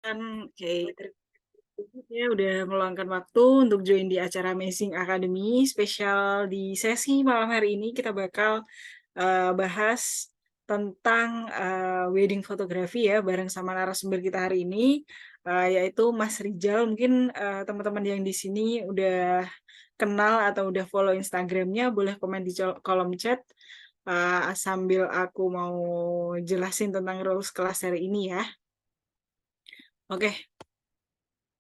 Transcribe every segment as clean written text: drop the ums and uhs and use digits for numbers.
Oke, terima kasih ya udah meluangkan waktu untuk join di acara Amazing Academy spesial di sesi malam hari ini kita bakal bahas tentang wedding fotografi ya bareng sama narasumber kita hari ini yaitu Mas Rijal. Mungkin teman-teman yang di sini udah kenal atau udah follow Instagramnya, boleh komen di kolom chat sambil aku mau jelasin tentang rules kelas hari ini ya. Oke.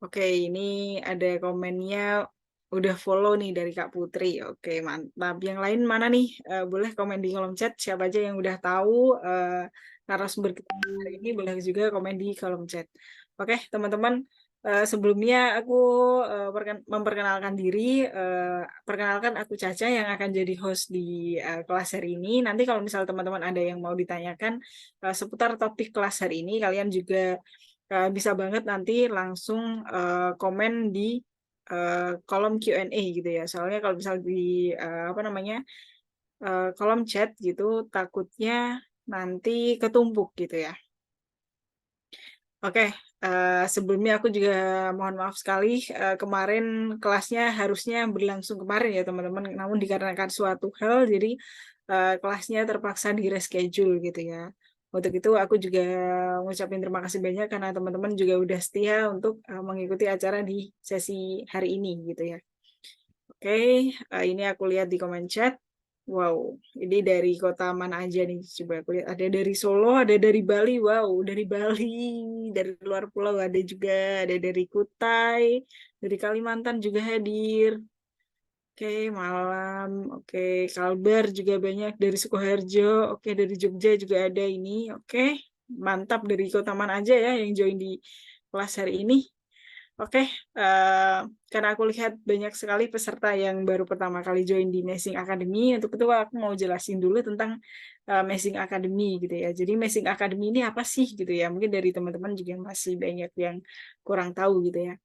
Oke, ini ada komennya udah follow nih dari Kak Putri. Oke, mantap. Yang lain mana nih? Boleh komen di kolom chat. Siapa aja yang udah tahu narasumber kita hari ini, boleh juga komen di kolom chat. Oke, teman-teman. Sebelumnya aku memperkenalkan diri. Perkenalkan aku Caca yang akan jadi host di kelas hari ini. Nanti kalau misal teman-teman ada yang mau ditanyakan seputar topik kelas hari ini, kalian juga bisa banget nanti langsung komen di kolom Q&A gitu ya. Soalnya kalau misal di apa namanya kolom chat gitu, takutnya nanti ketumpuk gitu ya. Oke, sebelumnya aku juga mohon maaf sekali kemarin kelasnya harusnya berlangsung kemarin ya teman-teman, namun dikarenakan suatu hal jadi kelasnya terpaksa di reschedule gitu ya. Untuk itu aku juga ngucapin terima kasih banyak karena teman-teman juga udah setia untuk mengikuti acara di sesi hari ini gitu ya. Oke, ini aku lihat di komen chat. Wow, ini dari kota mana aja nih? Coba aku lihat. Ada dari Solo, ada dari Bali. Wow, dari Bali, dari luar pulau ada juga. Ada dari Kutai, dari Kalimantan juga hadir. Oke, malam. Oke, Kalbar juga banyak. Dari Sukoharjo. Oke, dari Jogja juga ada ini. Oke, mantap dari kota mana aja ya yang join di kelas hari ini. Oke, karena aku lihat banyak sekali peserta yang baru pertama kali join di Messing Academy, untuk itu aku mau jelasin dulu tentang Messing Academy gitu ya. Jadi Messing Academy ini apa sih gitu ya? Mungkin dari teman-teman juga masih banyak yang kurang tahu gitu ya.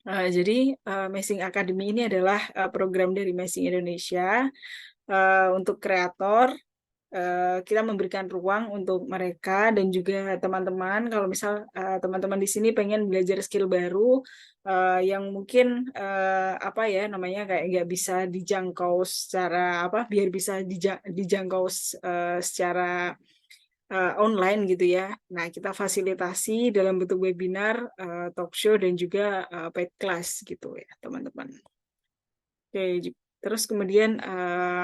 Jadi Messing Academy ini adalah program dari Messing Indonesia untuk kreator. Kita memberikan ruang untuk mereka dan juga teman-teman kalau misal teman-teman di sini pengen belajar skill baru yang mungkin apa ya namanya kayak nggak bisa dijangkau secara apa biar bisa dijangkau secara online gitu ya. Nah, kita fasilitasi dalam bentuk webinar, talk show dan juga paid class gitu ya, teman-teman. Oke, terus kemudian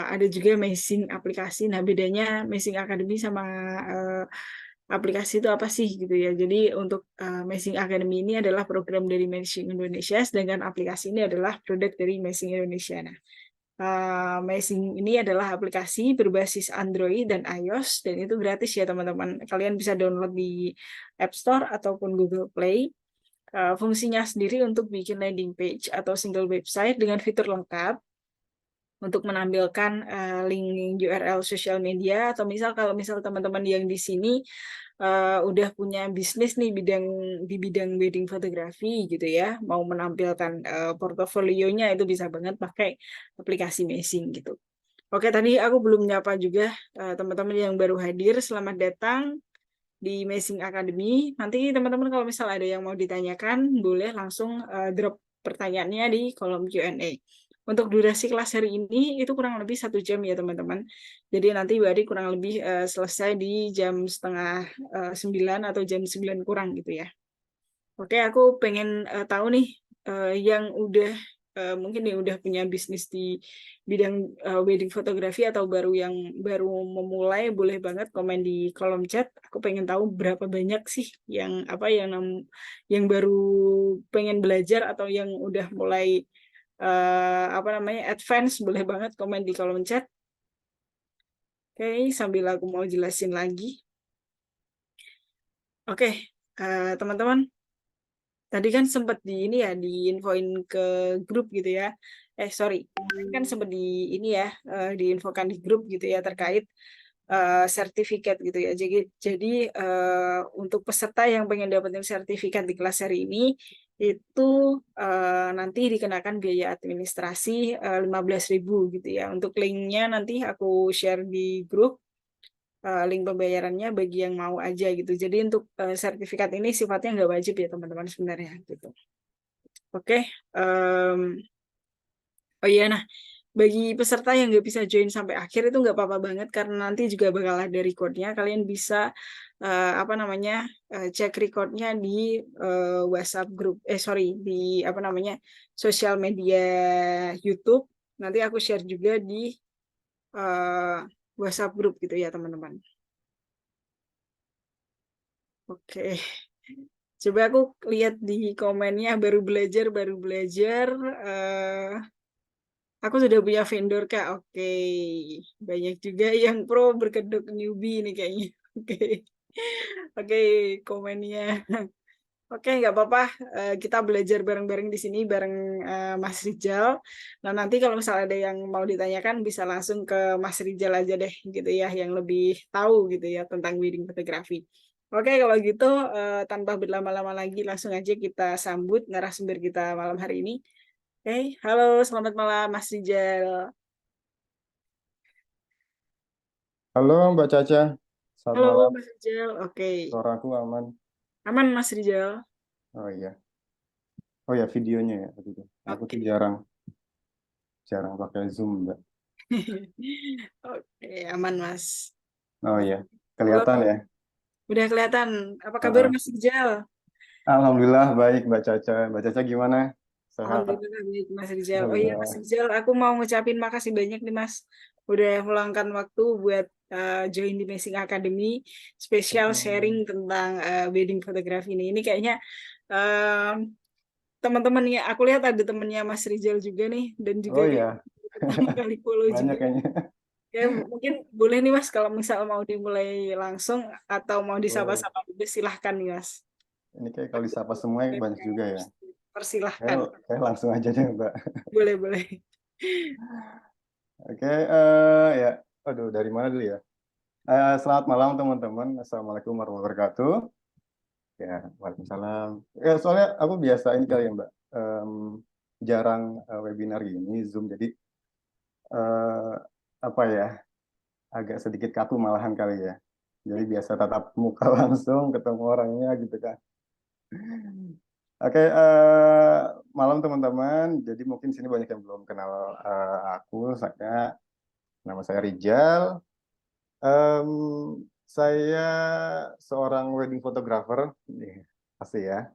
ada juga Amazing aplikasi. Nah, bedanya Amazing Academy sama aplikasi itu apa sih gitu ya. Jadi untuk Amazing Academy ini adalah program dari Amazing Indonesia, sedangkan aplikasi ini adalah produk dari Amazing Indonesia. Nah, Amazing ini adalah aplikasi berbasis Android dan iOS dan itu gratis ya teman-teman. Kalian bisa download di App Store ataupun Google Play. Fungsinya sendiri untuk bikin landing page atau single website dengan fitur lengkap untuk menampilkan link URL sosial media atau misal kalau misal teman-teman yang di sini udah punya bisnis nih di bidang wedding fotografi gitu ya, mau menampilkan portofolionya itu bisa banget pakai aplikasi Messing gitu. Oke, tadi aku belum nyapa juga teman-teman yang baru hadir. Selamat datang di Messing Academy. Nanti teman-teman kalau misal ada yang mau ditanyakan, boleh langsung drop pertanyaannya di kolom Q&A. Untuk durasi kelas hari ini itu kurang lebih 1 jam ya teman-teman. Jadi nanti Wadi kurang lebih selesai di jam setengah 9 atau jam 9 kurang gitu ya. Oke, aku pengen tahu nih yang udah mungkin yang udah punya bisnis di bidang wedding fotografi atau baru memulai, boleh banget komen di kolom chat. Aku pengen tahu berapa banyak sih yang apa yang baru pengen belajar atau yang udah mulai apa namanya advance, boleh banget komen di kolom chat. Oke, sambil aku mau jelasin lagi. Oke, teman-teman. Tadi kan sempat di ini ya, diinfoin ke grup gitu ya. Sorry, kan sempat di ini ya, diinfokan di grup gitu ya terkait sertifikat gitu ya. Jadi untuk peserta yang pengen dapetin sertifikat di kelas hari ini itu nanti dikenakan biaya administrasi 15.000 gitu ya. Untuk linknya nanti aku share di grup. link pembayarannya bagi yang mau aja gitu. Jadi untuk sertifikat ini sifatnya nggak wajib ya teman-teman sebenarnya gitu. Oke, oh iya, nah bagi peserta yang nggak bisa join sampai akhir itu nggak apa-apa banget karena nanti juga bakal ada recordnya. Kalian bisa apa namanya cek recordnya di WhatsApp grup, sorry, di apa namanya sosial media YouTube. Nanti aku share juga di eh, WhatsApp grup gitu ya teman-teman. Oke, coba aku lihat di komennya baru belajar, baru belajar. eh Aku sudah punya vendor Kak. Oke. Banyak juga yang pro berkedok newbie nih kayaknya. Oke. Oke, komennya. Oke, nggak apa-apa. Kita belajar bareng-bareng di sini bareng Mas Rijal. Nah, nanti kalau misalnya ada yang mau ditanyakan bisa langsung ke Mas Rijal aja deh gitu ya, yang lebih tahu gitu ya tentang wedding fotografi. Oke, kalau gitu tanpa berlama-lama lagi langsung aja kita sambut narasumber kita malam hari ini. Oke, halo, selamat malam Mas Rijal. Halo Mbak Caca, selamat Halo malam. Mas Rijal. Oke, Suaraku aman. aman Mas Rijal. Oh iya, oh ya videonya ya. Tadi tuh. Aku tuh Oke. jarang jarang pakai Zoom Mbak. Oke, aman Mas. Oh Oke. iya, Halo, kelihatan ya. udah kelihatan. Apa kabar Heeh. Mas Rijal? Alhamdulillah baik Mbak Caca. Mbak Caca gimana? Sehat? Alhamdulillah baik Mas Rizal. Oh iya Mas Alhamdulillah. Rizal, aku mau ngucapin makasih banyak nih Mas. Udah meluangkan waktu buat join di Messing Academy. Spesial sharing Hmm. tentang wedding fotografi ini. Ini kayaknya em, teman-teman ya, aku lihat ada temennya Mas Rizal juga nih. Dan juga Oh kayak iya, pertama kali follow banyak juga. kayaknya. Ya mungkin boleh nih Mas, kalau misal mau dimulai langsung atau mau Boleh. disapa-sapa juga silahkan nih Mas. Ini kayak kalau disapa semua banyak juga ya. Persilahkan. Kayak langsung aja deh Mbak. Boleh, boleh. Oke, ya. Aduh, dari mana dulu ya? Selamat malam teman-teman. Assalamualaikum warahmatullahi wabarakatuh. Ya, Waalaikumsalam. Ya, soalnya aku biasa ini kali ya, Mbak. Jarang webinar gini, Zoom. Jadi, eh, apa ya, agak sedikit kaku malahan kali ya. Jadi biasa tatap muka langsung, ketemu orangnya gitu kan. Oke, malam teman-teman. Jadi mungkin sini banyak yang belum kenal aku. Nama saya Rijal. Em, saya seorang wedding photographer. Pasti ya.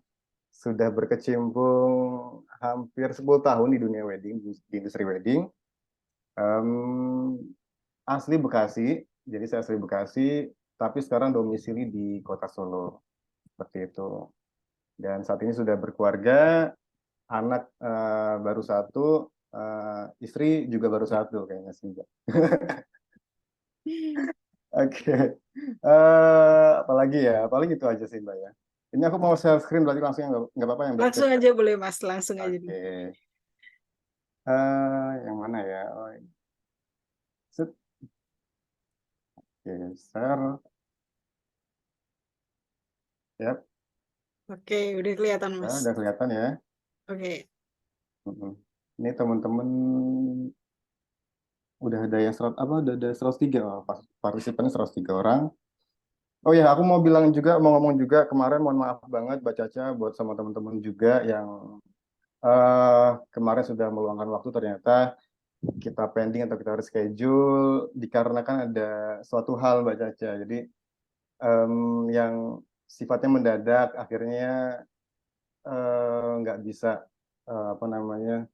Sudah berkecimpung hampir 10 tahun di dunia wedding, di industri wedding. Em, Asli Bekasi, jadi saya asli Bekasi, tapi sekarang domisili di Kota Solo, seperti itu. Dan saat ini sudah berkeluarga, anak baru satu, istri juga baru satu kayaknya sih, Mbak. Oke. Apalagi ya, paling itu aja sih, Mbak ya. Ini aku mau share screen, berarti langsung nggak apa-apa yang Mbak cek Langsung ya. aja boleh Mas, langsung aja dulu. Oke. Yang mana ya? Oh, set. Oke, share. Ya, Oke, udah kelihatan ya, Mas. udah kelihatan ya. Oke. Mm-mm. Ini teman-teman udah ada yang apa? Udah ada 103 partisipannya 103 orang. Oh ya, aku mau bilang juga, mau ngomong juga kemarin, mohon maaf banget Mbak Caca buat sama teman-teman juga yang kemarin sudah meluangkan waktu ternyata kita pending atau kita reschedule dikarenakan ada suatu hal Mbak Caca. Jadi em, yang sifatnya mendadak akhirnya nggak bisa apa namanya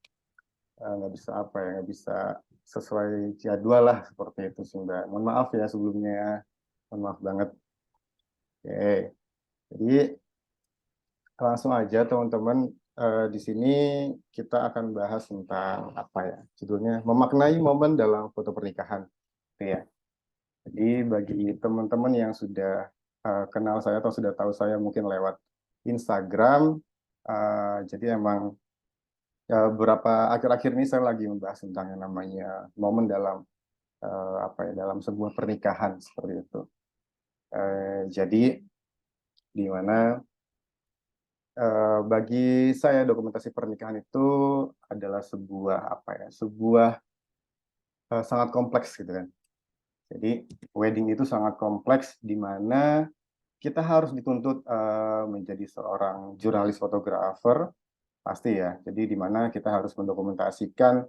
nggak bisa apa ya nggak bisa sesuai jadwal lah seperti itu sih Mbak. Mohon maaf ya sebelumnya ya. Mohon maaf banget. Oke, jadi langsung aja teman-teman. Di sini kita akan bahas tentang apa ya judulnya memaknai momen dalam foto pernikahan. Gitu ya. Jadi bagi teman-teman yang sudah kenal saya atau sudah tahu saya mungkin lewat Instagram, jadi emang beberapa akhir-akhir ini saya lagi membahas tentang yang namanya momen dalam apa ya dalam sebuah pernikahan seperti itu. Jadi di mana bagi saya dokumentasi pernikahan itu adalah sebuah apa ya sebuah sangat kompleks gitu kan. Jadi wedding itu sangat kompleks di mana kita harus dituntut menjadi seorang jurnalis fotografer pasti ya. Jadi di mana kita harus mendokumentasikan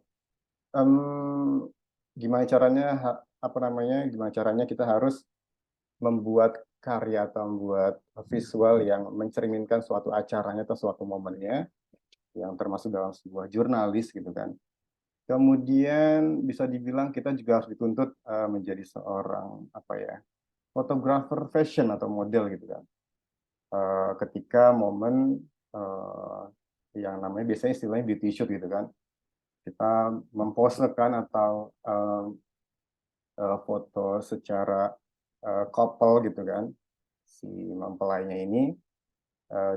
gimana caranya gimana caranya kita harus membuat karya atau membuat visual yang mencerminkan suatu acaranya atau suatu momennya yang termasuk dalam sebuah jurnalis gitu kan. Kemudian bisa dibilang kita juga harus dituntut menjadi seorang fotografer fashion atau model gitu kan. Ketika momen yang namanya biasanya istilahnya beauty shoot gitu kan, kita memposekan atau foto secara couple gitu kan, si mempelainya ini,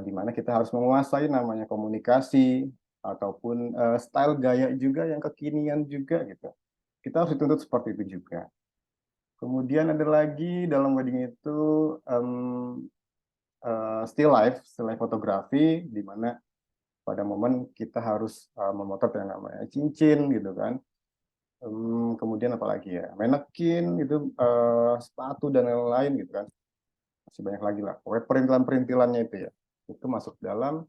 di mana kita harus menguasai namanya komunikasi ataupun style gaya juga yang kekinian juga gitu. Kita harus dituntut seperti itu juga. Kemudian ada lagi dalam wedding itu still life fotografi, di mana pada momen kita harus memotret yang namanya cincin gitu kan. Kemudian apalagi ya, manekin itu, sepatu dan lain-lain gitu kan. Masih banyak lagi lah. Pokoknya perintilan-perintilannya itu ya. Itu masuk dalam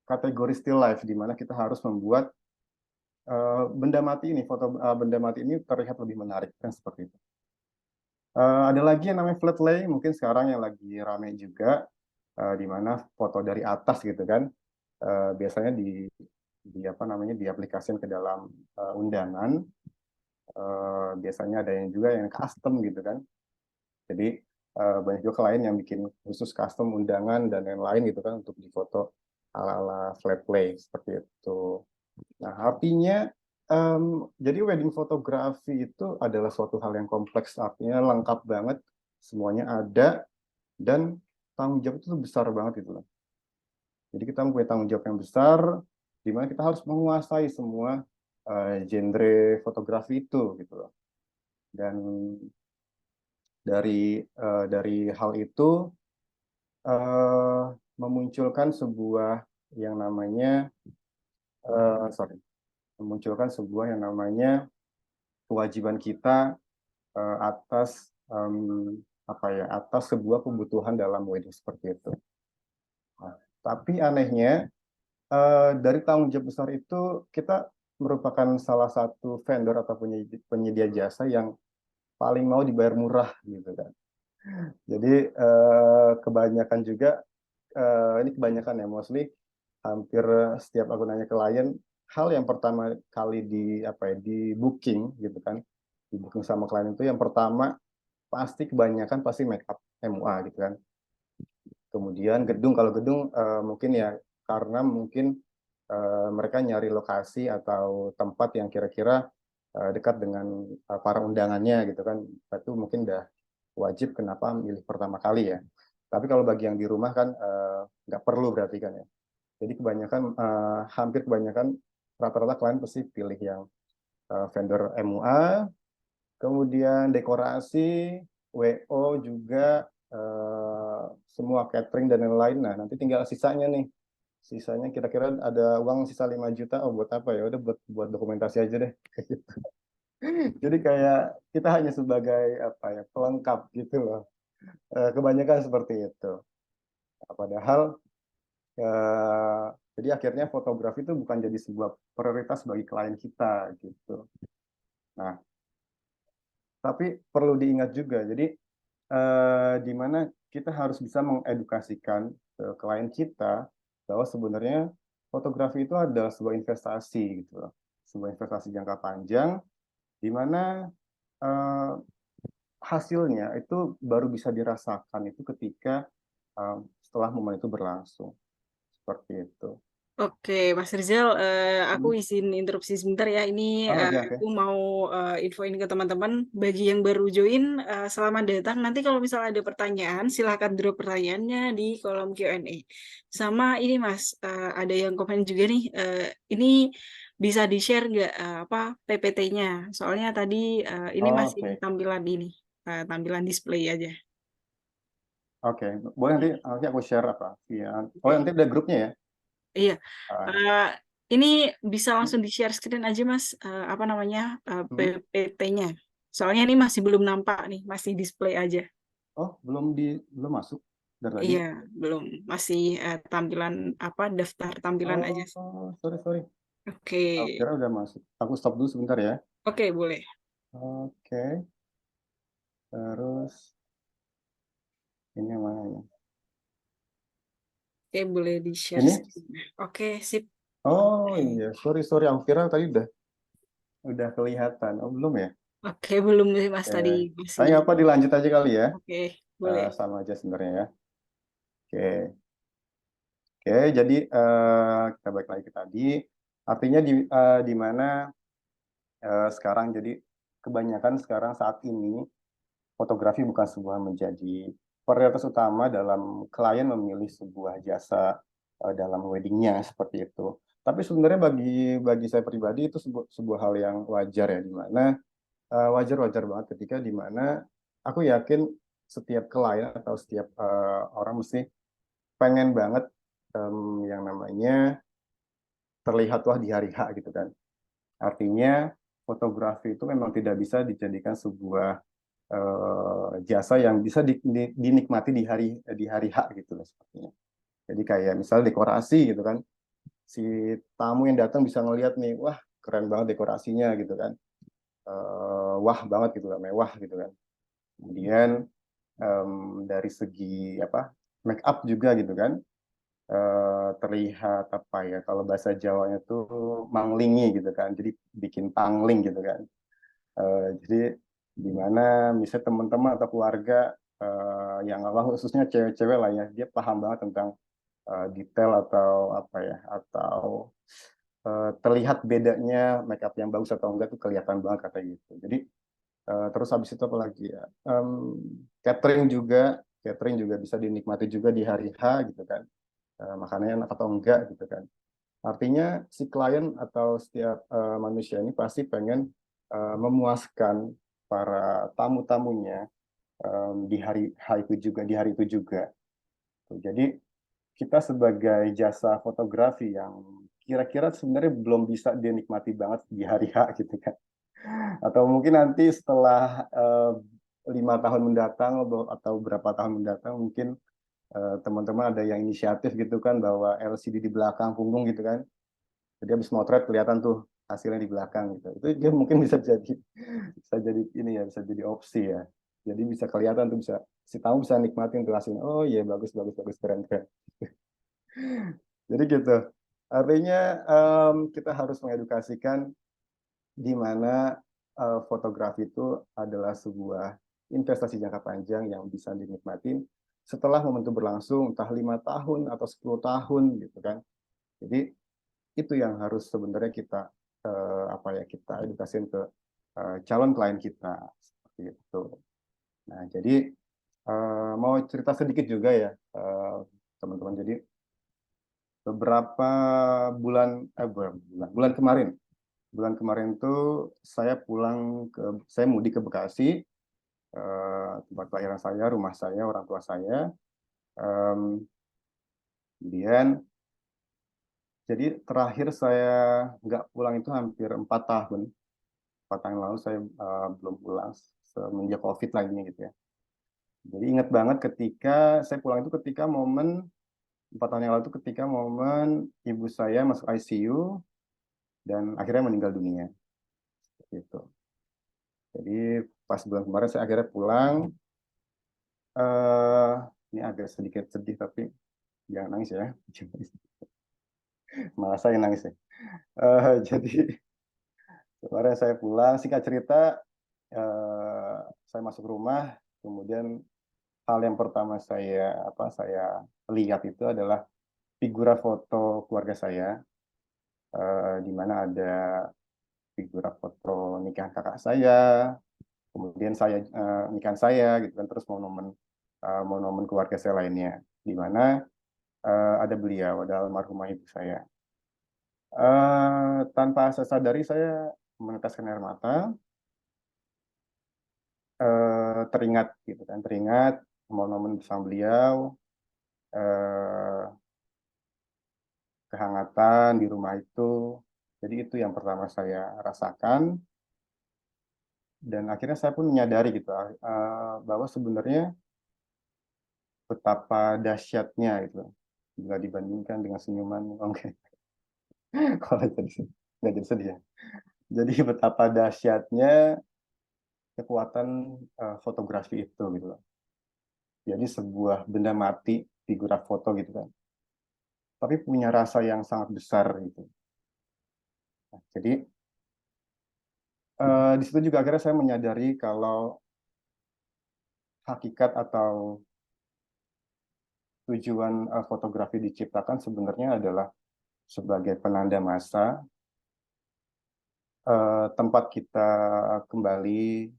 kategori still life di mana kita harus membuat benda mati ini, foto benda mati ini terlihat lebih menarik kan seperti itu. Ada lagi yang namanya flat lay, mungkin sekarang yang lagi rame juga, di mana foto dari atas gitu kan, biasanya diaplikasikan ke dalam undangan. Biasanya ada yang juga yang custom gitu kan. Jadi banyak juga klien yang bikin khusus custom undangan dan lain-lain gitu kan untuk difoto ala-ala flat lay seperti itu. Nah, artinya jadi wedding fotografi itu adalah suatu hal yang kompleks, artinya lengkap banget, semuanya ada, dan tanggung jawab itu besar banget gitu loh. Jadi kita mempunyai tanggung jawab yang besar, di mana kita harus menguasai semua genre fotografi itu gitu loh. Dan dari hal itu memunculkan sebuah yang namanya memunculkan sebuah yang namanya kewajiban kita atas atas sebuah kebutuhan dalam wedding seperti itu. Nah, tapi anehnya dari tanggung jawab besar itu kita merupakan salah satu vendor atau penyedia jasa yang paling mau dibayar murah gitu kan. Jadi kebanyakan juga ini kebanyakan ya, mostly hampir setiap aku nanya klien, hal yang pertama kali di booking gitu kan, di booking sama klien itu yang pertama kebanyakan pasti make up MUA gitu kan. Kemudian gedung, kalau gedung mungkin ya karena mungkin mereka nyari lokasi atau tempat yang kira-kira dekat dengan para undangannya gitu kan, itu mungkin udah wajib kenapa milih pertama kali ya. Tapi kalau bagi yang di rumah kan nggak perlu berarti kan ya. Jadi hampir kebanyakan rata-rata klien pasti pilih yang vendor MUA, kemudian dekorasi, WO juga, semua catering dan lain-lain. Nah, nanti tinggal sisanya nih. Sisanya kira-kira ada uang sisa 5 juta, oh buat apa ya? Udah buat dokumentasi aja deh. Jadi kayak kita hanya sebagai pelengkap gitu loh. Kebanyakan seperti itu. Padahal jadi akhirnya fotografi itu bukan jadi sebuah prioritas bagi klien kita gitu. Nah, tapi perlu diingat juga, jadi di mana kita harus bisa mengedukasikan ke klien kita bahwa sebenarnya fotografi itu adalah sebuah investasi gitu loh. Sebuah investasi jangka panjang di mana hasilnya itu baru bisa dirasakan itu ketika setelah momen itu berlangsung. Seperti itu. Oke, Mas Rizal, aku izin interupsi sebentar ya. Ini Oke, oke. aku mau infoin ke teman-teman. Bagi yang baru join, selamat datang. Nanti kalau misalnya ada pertanyaan, silahkan drop pertanyaannya di kolom Q&A. Sama ini Mas, ada yang komen juga nih. Ini bisa di-share nggak PPT-nya? Soalnya tadi ini masih Oke, tampilan ini, tampilan display aja. oke. Boleh nanti aku share nanti ada grupnya ya? Iya. Ah, Eh, ini bisa langsung di-share screen aja Mas, PPT-nya. Soalnya ini masih belum nampak nih, masih display aja. Oh, belum masuk dari tadi. Iya, belum. Masih tampilan apa, daftar tampilan aja. Oh, sorry, sorry. Oke, Aku kira udah masuk. Aku stop dulu sebentar ya. oke boleh. Oke, terus ini yang mana ya? Oke, boleh di-share Ini? screen. Oke, sip. Oh iya, sorry, sorry. Aku kira tadi udah kelihatan. Oh, belum ya? Oke, belum sih Mas tadi Oke. masih. Saya apa dilanjut aja kali ya? Oke, boleh. Sama aja sebenarnya ya. Oke. Oke, jadi kita balik lagi ke tadi. Artinya di mana sekarang jadi kebanyakan sekarang saat ini fotografi bukan sebuah menjadi prioritas utama dalam klien memilih sebuah jasa dalam weddingnya seperti itu. Tapi sebenarnya bagi saya pribadi itu sebuah hal yang wajar ya, di mana wajar-wajar banget ketika di mana aku yakin setiap klien atau setiap orang mesti pengen banget yang namanya terlihat wah di hari H gitu kan. Artinya fotografi itu memang tidak bisa dijadikan sebuah jasa yang bisa dinikmati di hari H gitu loh sepertinya. Jadi kayak misalnya dekorasi gitu kan, si tamu yang datang bisa ngelihat nih, wah keren banget dekorasinya gitu kan, wah banget gitu kan, mewah gitu kan. Kemudian dari segi apa make up juga gitu kan, terlihat apa ya kalau bahasa Jawanya tuh manglingi gitu kan, jadi bikin pangling gitu kan. Jadi di mana misalnya teman-teman atau keluarga yang awal khususnya cewek-cewek lah ya, dia paham banget tentang detail atau apa ya, atau terlihat bedanya make up yang bagus atau enggak tuh kelihatan banget kata gitu. Jadi terus habis itu apa lagi ya? Catering juga bisa dinikmati juga di hari H gitu kan. Makannya enak atau enggak gitu kan. Artinya si klien atau setiap manusia ini pasti pengen memuaskan para tamu-tamunya di hari H itu juga, di hari itu juga. Jadi kita sebagai jasa fotografi yang kira-kira sebenarnya belum bisa dinikmati banget di hari H gitu kan. Atau mungkin nanti setelah 5 tahun mendatang atau berapa tahun mendatang mungkin teman-teman ada yang inisiatif gitu kan bawa LCD di belakang punggung gitu kan. Jadi habis motret kelihatan tuh hasilnya di belakang gitu. Itu dia mungkin bisa jadi ini ya, bisa jadi opsi ya. Jadi bisa kelihatan tuh, bisa si tamu bisa nikmatin tuh hasilnya. Oh iya, bagus bagus bagus, keren keren. Jadi gitu. Artinya kita harus mengedukasikan di mana fotografi itu adalah sebuah investasi jangka panjang yang bisa dinikmatin setelah momentum berlangsung entah 5 tahun atau 10 tahun gitu kan. Jadi itu yang harus sebenarnya kita apa ya, kita edukasiin ke calon klien kita seperti itu. Nah, jadi mau cerita sedikit juga ya teman-teman. Jadi beberapa bulan kemarin, tuh saya mudik ke Bekasi, tempat kelahiran saya, rumah saya, orang tua saya. Em, Kemudian jadi terakhir saya nggak pulang itu hampir 4 tahun. 4 tahun lalu saya belum pulang semenjak COVID lagi gitu ya. Jadi ingat banget ketika saya pulang itu ketika momen 4 tahun yang lalu itu ketika momen ibu saya masuk ICU dan akhirnya meninggal dunia. Gitu. Jadi pas bulan kemarin saya akhirnya pulang. eh ini agak sedikit sedih tapi jangan nangis ya. Malah saya yang nangis ya. Jadi kemarin saya pulang. Singkat cerita, saya masuk rumah. Kemudian hal yang pertama saya lihat itu adalah figura foto keluarga saya, di mana ada figura foto nikahan kakak saya, kemudian saya nikahan saya gitu kan, terus momen keluarga saya lainnya, di mana ada beliau, ada almarhumah ibu saya. Tanpa saya sadari saya meneteskan air mata, teringat gitu kan, teringat momen-momen bersama beliau, eh, kehangatan di rumah itu. Jadi itu yang pertama saya rasakan. Dan akhirnya saya pun menyadari gitu bahwa sebenarnya betapa dahsyatnya itu bila dibandingkan dengan senyuman. Oke, kalau jadi nggak jadi sedih ya. Jadi betapa dahsyatnya kekuatan fotografi itu gitu loh. Jadi sebuah benda mati, figurat foto gitu kan, tapi punya rasa yang sangat besar gitu. Nah, jadi di situ juga akhirnya saya menyadari kalau hakikat atau tujuan fotografi diciptakan sebenarnya adalah sebagai penanda masa, tempat kita kembali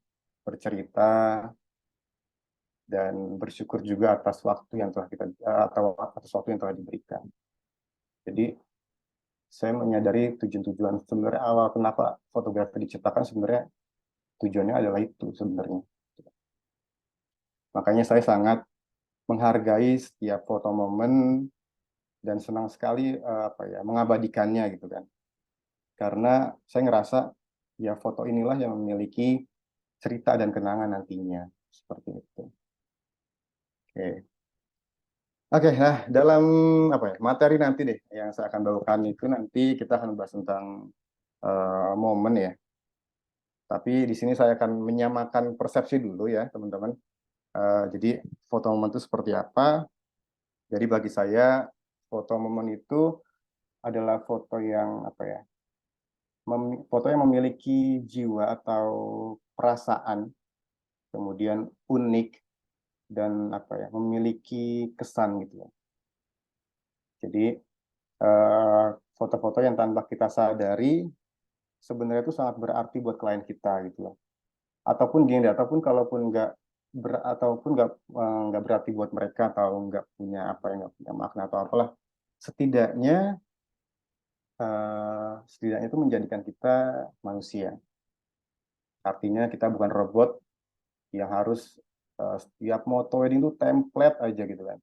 bercerita dan bersyukur juga atas waktu yang telah kita atau atas waktu yang telah diberikan. Jadi saya menyadari tujuan-tujuan sebenarnya awal kenapa fotografi diciptakan sebenarnya tujuannya adalah itu sebenarnya. Makanya saya sangat menghargai setiap foto momen dan senang sekali mengabadikannya gitu kan. Karena saya ngerasa ya foto inilah yang memiliki cerita dan kenangan nantinya seperti itu. Oke. Oke, nah dalam materi nanti deh yang saya akan bawakan itu nanti kita akan bahas tentang momen ya. Tapi di sini saya akan menyamakan persepsi dulu ya teman-teman. Jadi foto momen itu seperti apa? Jadi bagi saya foto momen itu adalah foto yang foto yang memiliki jiwa atau perasaan, kemudian unik dan memiliki kesan gitu ya. Jadi foto-foto yang tanpa kita sadari sebenarnya itu sangat berarti buat klien kita gitu loh. Ataupun gini, ataupun kalaupun nggak berarti buat mereka atau nggak punya nggak punya makna atau apalah, setidaknya setidaknya itu menjadikan kita manusia. Artinya kita bukan robot yang harus setiap moto wedding itu template aja gitu kan.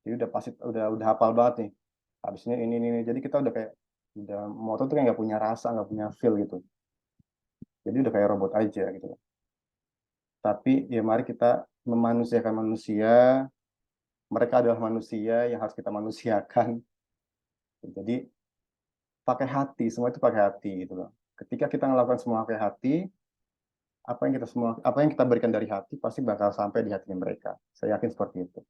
Jadi udah pasti udah hafal banget nih. Habisnya ini. Jadi kita udah kayak udah moto tuh kayak nggak punya rasa, nggak punya feel gitu. Jadi udah kayak robot aja gitu. Tapi ya mari kita memanusiakan manusia. Mereka adalah manusia yang harus kita manusiakan. Jadi pakai hati, semua itu pakai hati gitu loh. Ketika kita melakukan semua pakai hati, apa yang kita berikan dari hati pasti bakal sampai di hatinya mereka. Saya yakin seperti itu.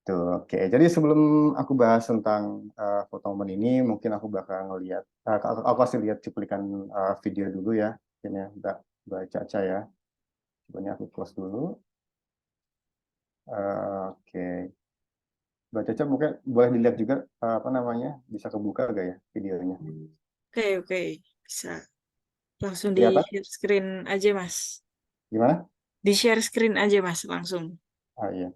Tuh, oke. Jadi sebelum aku bahas tentang foto momen ini, mungkin aku bakal ngelihat, aku kasih lihat cuplikan video dulu ya. Ini ya, Mbak Caca ya. Coba aku close dulu. Oke. Mbak Caca mungkin boleh dilihat juga bisa kebuka gak ya videonya? Oke, bisa. Langsung Kelihatan? di-share screen aja, Mas. Gimana? Di-share screen aja, Mas, langsung. Ah iya.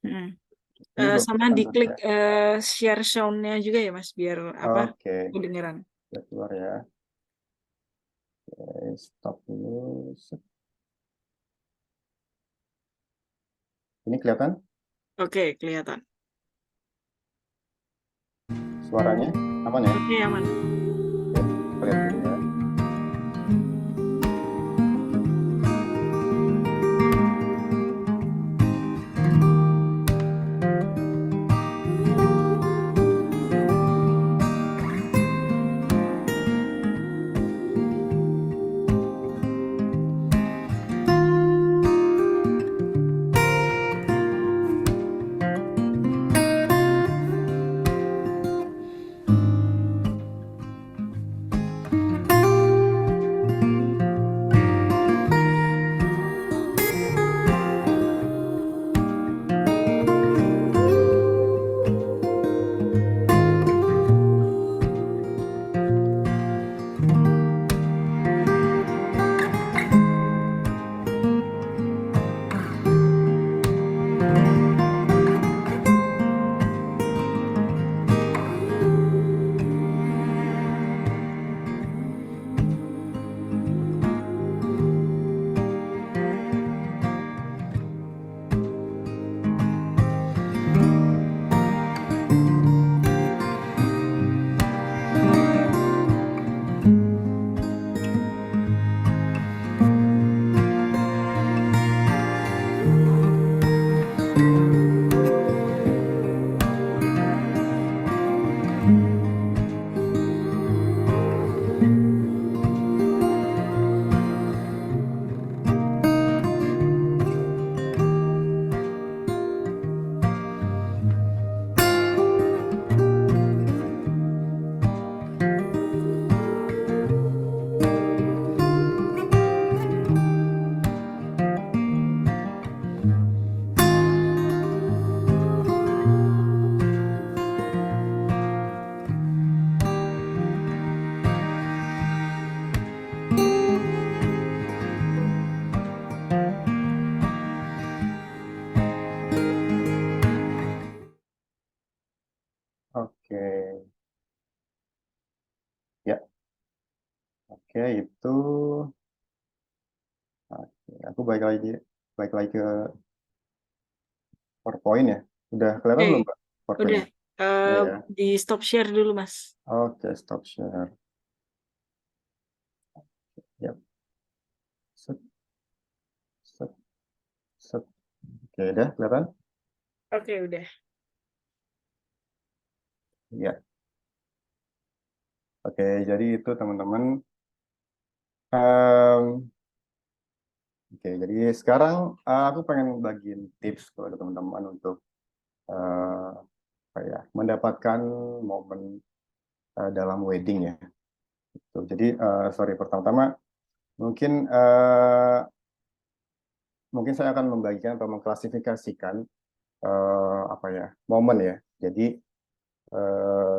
Mm. Ini belum Sama kelihatan tuh diklik ya. share sound-nya juga ya, Mas, biar Oke. kedengeran. Kita keluar ya. Oke, stop dulu. Ini kelihatan Oke, kelihatan. suaranya? Aman ya? Oke, aman. Oke, kita lihat dulu ya. Oke, ya, oke itu. Oke, aku balik lagi ke PowerPoint ya. Udah kelihatan Oke, belum, Mbak? udah. PowerPoint-nya? Udah Eh, ya. di stop share dulu, Mas. Oke, stop share. Ya, set, set, set. Oke, udah kelihatan? Oke, udah. Ya. Oke, jadi itu teman-teman. Em, oke, jadi sekarang aku pengen bagiin tips kepada teman-teman untuk eh, apa ya, mendapatkan momen dalam wedding ya. Tuh, jadi sorry, pertama-tama mungkin mungkin saya akan membagikan atau mengklasifikasikan apa ya, momen ya. Jadi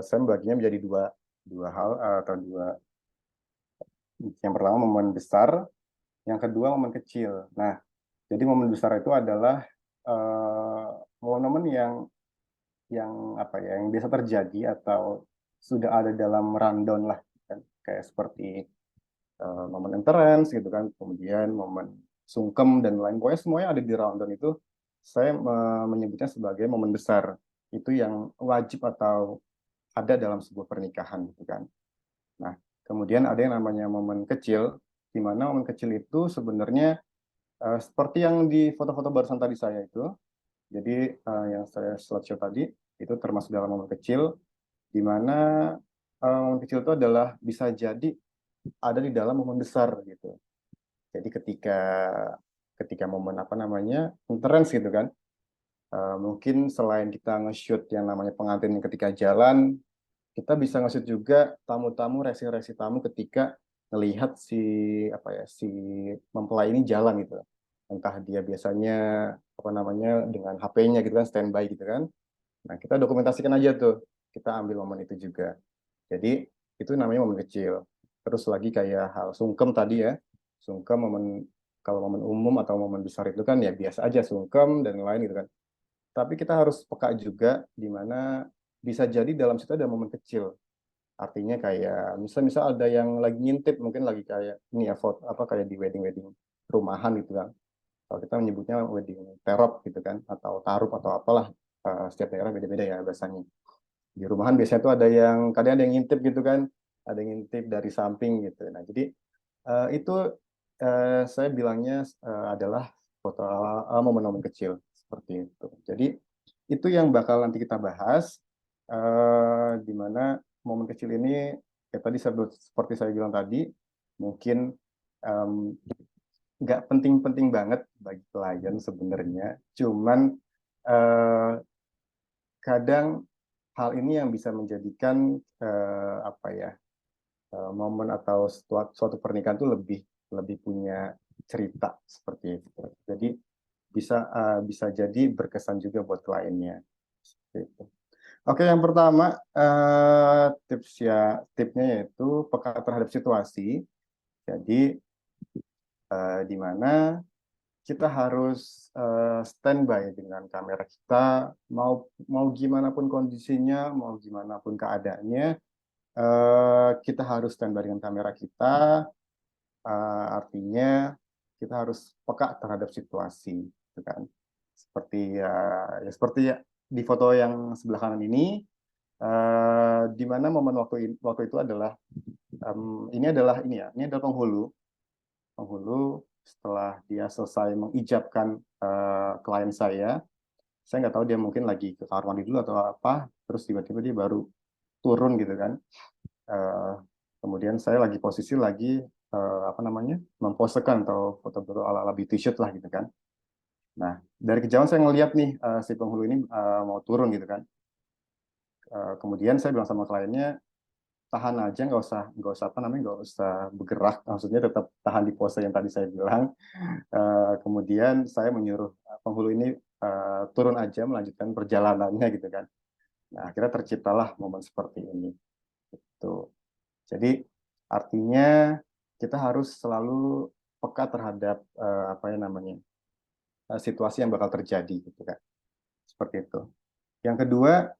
saya membaginya menjadi dua dua hal atau dua. Yang pertama momen besar, yang kedua momen kecil. Nah, jadi momen besar itu adalah eh, momen-momen yang apa ya, yang biasa terjadi atau sudah ada dalam rundown lah, kan? Kayak seperti momen entrance gitu kan, kemudian momen sungkem dan lain, pokoknya semuanya ada di rundown itu. Saya menyebutnya sebagai momen besar. Itu yang wajib atau ada dalam sebuah pernikahan gitu kan. Nah, kemudian ada yang namanya momen kecil, di mana momen kecil itu sebenarnya seperti yang di foto-foto barusan tadi saya itu. Jadi yang saya slideshow tadi itu termasuk dalam momen kecil, di mana momen kecil itu adalah bisa jadi ada di dalam momen besar gitu. Jadi ketika ketika momen apa namanya entrance gitu kan, mungkin selain kita nge-shoot yang namanya pengantin ketika jalan, kita bisa ngasih juga tamu-tamu, reaksi-reaksi tamu ketika melihat si apa ya, si mempelai ini jalan gitu. Entah dia biasanya apa namanya dengan HP-nya gitu kan, standby gitu kan. Nah, kita dokumentasikan aja tuh. Kita ambil momen itu juga. Jadi itu namanya momen kecil. Terus lagi kayak hal sungkem tadi ya. Sungkem momen, kalau momen umum atau momen besar itu kan ya biasa aja, sungkem dan lain gitu kan. Tapi kita harus peka juga di mana bisa jadi dalam situ ada momen kecil. Artinya kayak misal-misal ada yang lagi ngintip, mungkin lagi kayak ini ya, foto apa kayak di wedding-wedding rumahan gitu kan. Kalau kita menyebutnya wedding terop gitu kan, atau tarup atau apalah. Setiap daerah beda-beda ya bahasanya. Di rumahan biasanya tuh ada yang kadang ada yang ngintip gitu kan, ada yang ngintip dari samping gitu. Nah, jadi itu saya bilangnya adalah foto momen-momen kecil seperti itu. Jadi itu yang bakal nanti kita bahas, di mana momen kecil ini ya tadi seperti saya bilang tadi, mungkin em, nggak penting-penting banget bagi klien sebenarnya, cuman eh, kadang hal ini yang bisa menjadikan apa ya, momen atau suatu pernikahan itu lebih lebih punya cerita seperti itu. Jadi bisa jadi berkesan juga buat kliennya. Gitu. Oke, yang pertama tipsnya yaitu peka terhadap situasi. Jadi di mana kita harus standby dengan kamera kita, mau mau gimana pun kondisinya, mau gimana pun keadaannya, kita harus standby dengan kamera kita. Artinya kita harus peka terhadap situasi, gitu kan. Seperti ya seperti ya, di foto yang sebelah kanan ini, di mana momen waktu itu adalah ini adalah penghulu setelah dia selesai mengijabkan klien saya nggak tahu dia mungkin lagi ke kamar mandi dulu atau apa, terus tiba-tiba dia baru turun gitu kan. Eh, Kemudian saya lagi posisi lagi apa namanya memposekan atau foto-foto ala-ala beauty shoot lah gitu kan. Nah, dari kejauhan saya ngeliat nih si penghulu ini mau turun gitu kan. Kemudian saya bilang sama kliennya, tahan aja, nggak usah apa namanya, nggak usah bergerak, maksudnya tetap tahan di pose yang tadi saya bilang. Kemudian saya menyuruh penghulu ini turun aja melanjutkan perjalanannya gitu kan. Nah, akhirnya terciptalah momen seperti ini. Tuh. Jadi artinya kita harus selalu peka terhadap apa ya namanya situasi yang bakal terjadi gitu kan. Seperti itu. Yang kedua,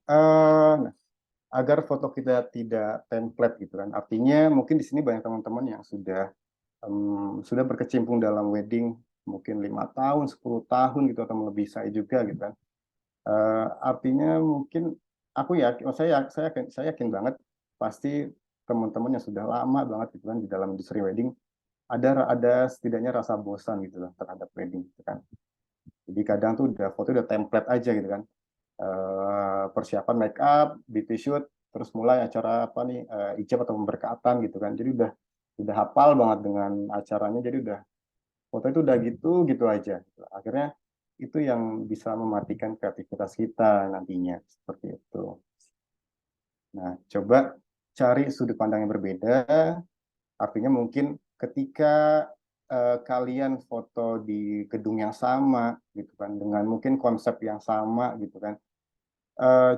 agar foto kita tidak template gitu kan. Artinya mungkin di sini banyak teman-teman yang sudah berkecimpung dalam wedding mungkin 5 tahun, 10 tahun gitu atau lebih saya juga gitu kan. Artinya mungkin aku yakin, saya yakin banget pasti teman-teman yang sudah lama banget gitu kan di dalam industri wedding ada setidaknya rasa bosan gitu loh terhadap wedding gitu kan. Jadi kadang tuh udah foto udah template aja gitu kan. Persiapan make up, beauty shoot, terus mulai acara apa nih ijab atau pemberkatan gitu kan. Jadi udah hafal banget dengan acaranya. Jadi udah foto itu udah gitu gitu aja. Akhirnya itu yang bisa mematikan kreativitas kita nantinya seperti itu. Nah, coba cari sudut pandang yang berbeda. Artinya mungkin ketika kalian foto di gedung yang sama gitu kan dengan mungkin konsep yang sama gitu kan.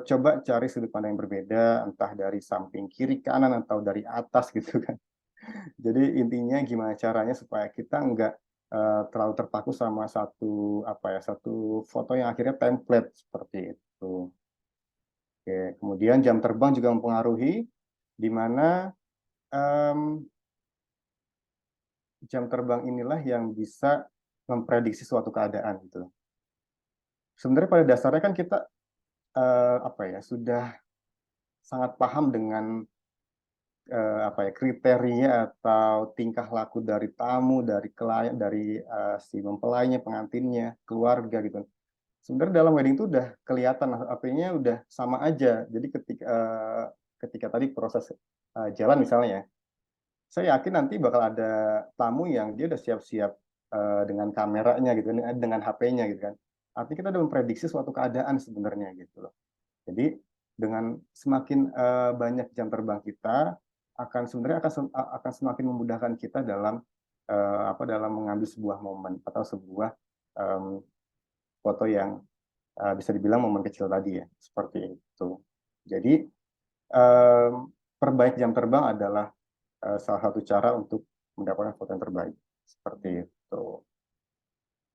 Coba cari sudut pandang yang berbeda, entah dari samping kiri kanan atau dari atas gitu kan. Jadi intinya gimana caranya supaya kita nggak terlalu terpaku sama satu foto yang akhirnya template seperti itu. Oke, kemudian jam terbang juga mempengaruhi, di mana em, jam terbang inilah yang bisa memprediksi suatu keadaan gitu. Sebenarnya pada dasarnya kan kita sudah sangat paham dengan kriteria atau tingkah laku dari tamu, dari klien, dari si mempelainya, pengantinnya, keluarga gitu. Sebenarnya dalam wedding itu udah kelihatan, artinya udah sama aja. Jadi ketika tadi proses jalan misalnya ya, saya yakin nanti bakal ada tamu yang dia udah siap-siap dengan kameranya gitu, dengan HP-nya gitu kan. Artinya kita udah memprediksi suatu keadaan sebenarnya gitu loh. Jadi dengan semakin banyak jam terbang kita akan sebenarnya akan semakin memudahkan kita dalam mengambil sebuah momen atau sebuah um, foto yang bisa dibilang momen kecil tadi ya seperti itu. Jadi perbaik jam terbang adalah salah satu cara untuk mendapatkan foto yang terbaik seperti itu.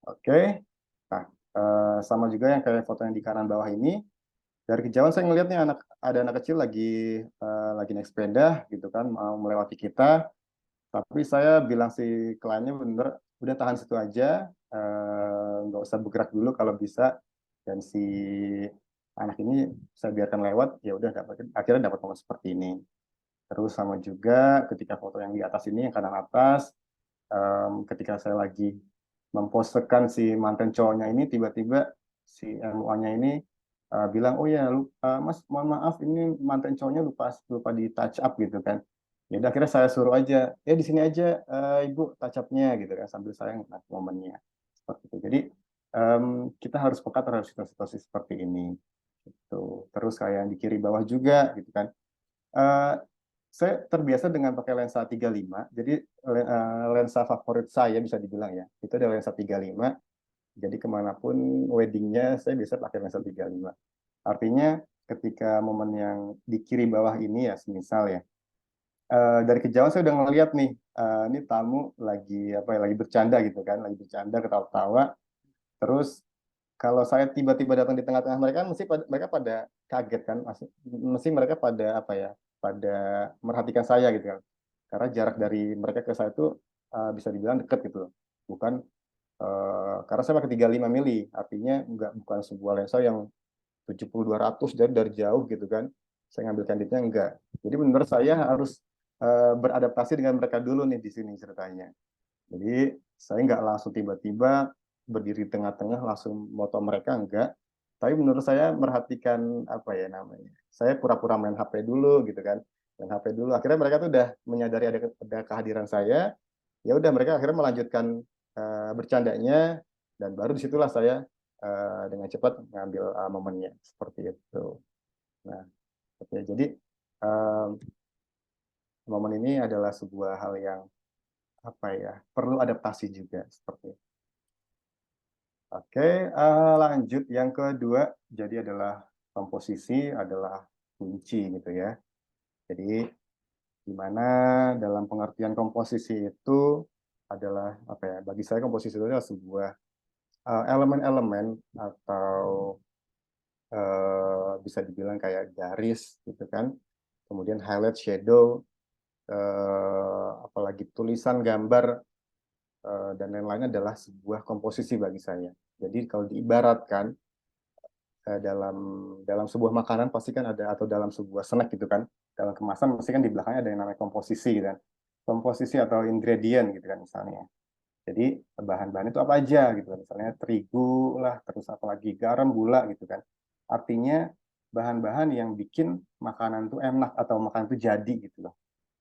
Oke, nah sama juga yang kayak foto yang di kanan bawah ini. Dari kejauhan saya ngelihatnya ada anak kecil lagi naik sepeda gitu kan mau melewati kita, tapi saya bilang si kliennya bener udah tahan situ aja, nggak usah bergerak dulu kalau bisa, dan si anak ini saya biarkan lewat, ya udah akhirnya dapat momen seperti ini. Terus sama juga ketika foto yang di atas ini yang kanan atas, ketika saya lagi memposekan si mantan cowoknya ini, tiba-tiba si MUA-nya ini bilang, oh ya Mas mohon maaf ini mantan cowoknya lupa lupa di touch up gitu kan. Ya udah akhirnya saya suruh aja, ya di sini aja Ibu touch up-nya gitu kan, sambil saya ngeliat momennya seperti itu. Jadi kita harus peka terhadap situasi-situasi seperti ini gitu. Terus kayak yang di kiri bawah juga gitu kan. Eh, saya terbiasa dengan pakai lensa 35, jadi lensa favorit saya bisa dibilang ya, itu ada lensa 35, jadi kemanapun weddingnya saya bisa pakai lensa 35. Artinya ketika momen yang di kiri bawah ini ya, semisal ya, dari kejauhan saya udah ngeliat nih, ini tamu lagi bercanda gitu kan, lagi bercanda ketawa-tawa, terus kalau saya tiba-tiba datang di tengah-tengah mereka, mereka pada kaget kan, mesti mereka pada pada merhatikan saya gitu kan. Karena jarak dari mereka ke saya itu bisa dibilang dekat gitu loh. Bukan karena saya pakai 35 mili, artinya bukan sebuah lensa yang 70-200 dari jauh gitu kan. Saya ngambil candidnya enggak. Jadi benar saya harus beradaptasi dengan mereka dulu nih di sini ceritanya. Jadi saya nggak langsung tiba-tiba berdiri tengah-tengah langsung moto mereka, enggak. Tapi menurut saya merhatikan apa ya namanya. Saya pura-pura main HP dulu gitu kan. Main HP dulu. Akhirnya mereka tuh udah menyadari ada kehadiran saya. Ya udah mereka akhirnya melanjutkan bercandanya, dan baru disitulah saya dengan cepat mengambil momennya seperti itu. Nah, ya, jadi um, momen ini adalah sebuah hal yang perlu adaptasi juga seperti itu. Oke, lanjut yang kedua, jadi adalah komposisi adalah kunci gitu ya. Jadi di mana dalam pengertian komposisi itu adalah bagi saya komposisi itu adalah sebuah elemen-elemen atau bisa dibilang kayak garis gitu kan, kemudian highlight, shadow, apalagi tulisan, gambar, dan lain-lain adalah sebuah komposisi bagi saya. Jadi kalau diibaratkan dalam sebuah makanan pasti kan ada, atau dalam sebuah snack gitu kan, dalam kemasan pasti kan di belakangnya ada yang namanya komposisi gitu kan, komposisi atau ingredient gitu kan misalnya. Jadi bahan-bahan itu apa aja gitu kan, misalnya terigu lah, terus apalagi garam, gula gitu kan. Artinya bahan-bahan yang bikin makanan itu enak atau makanan itu jadi gitu loh.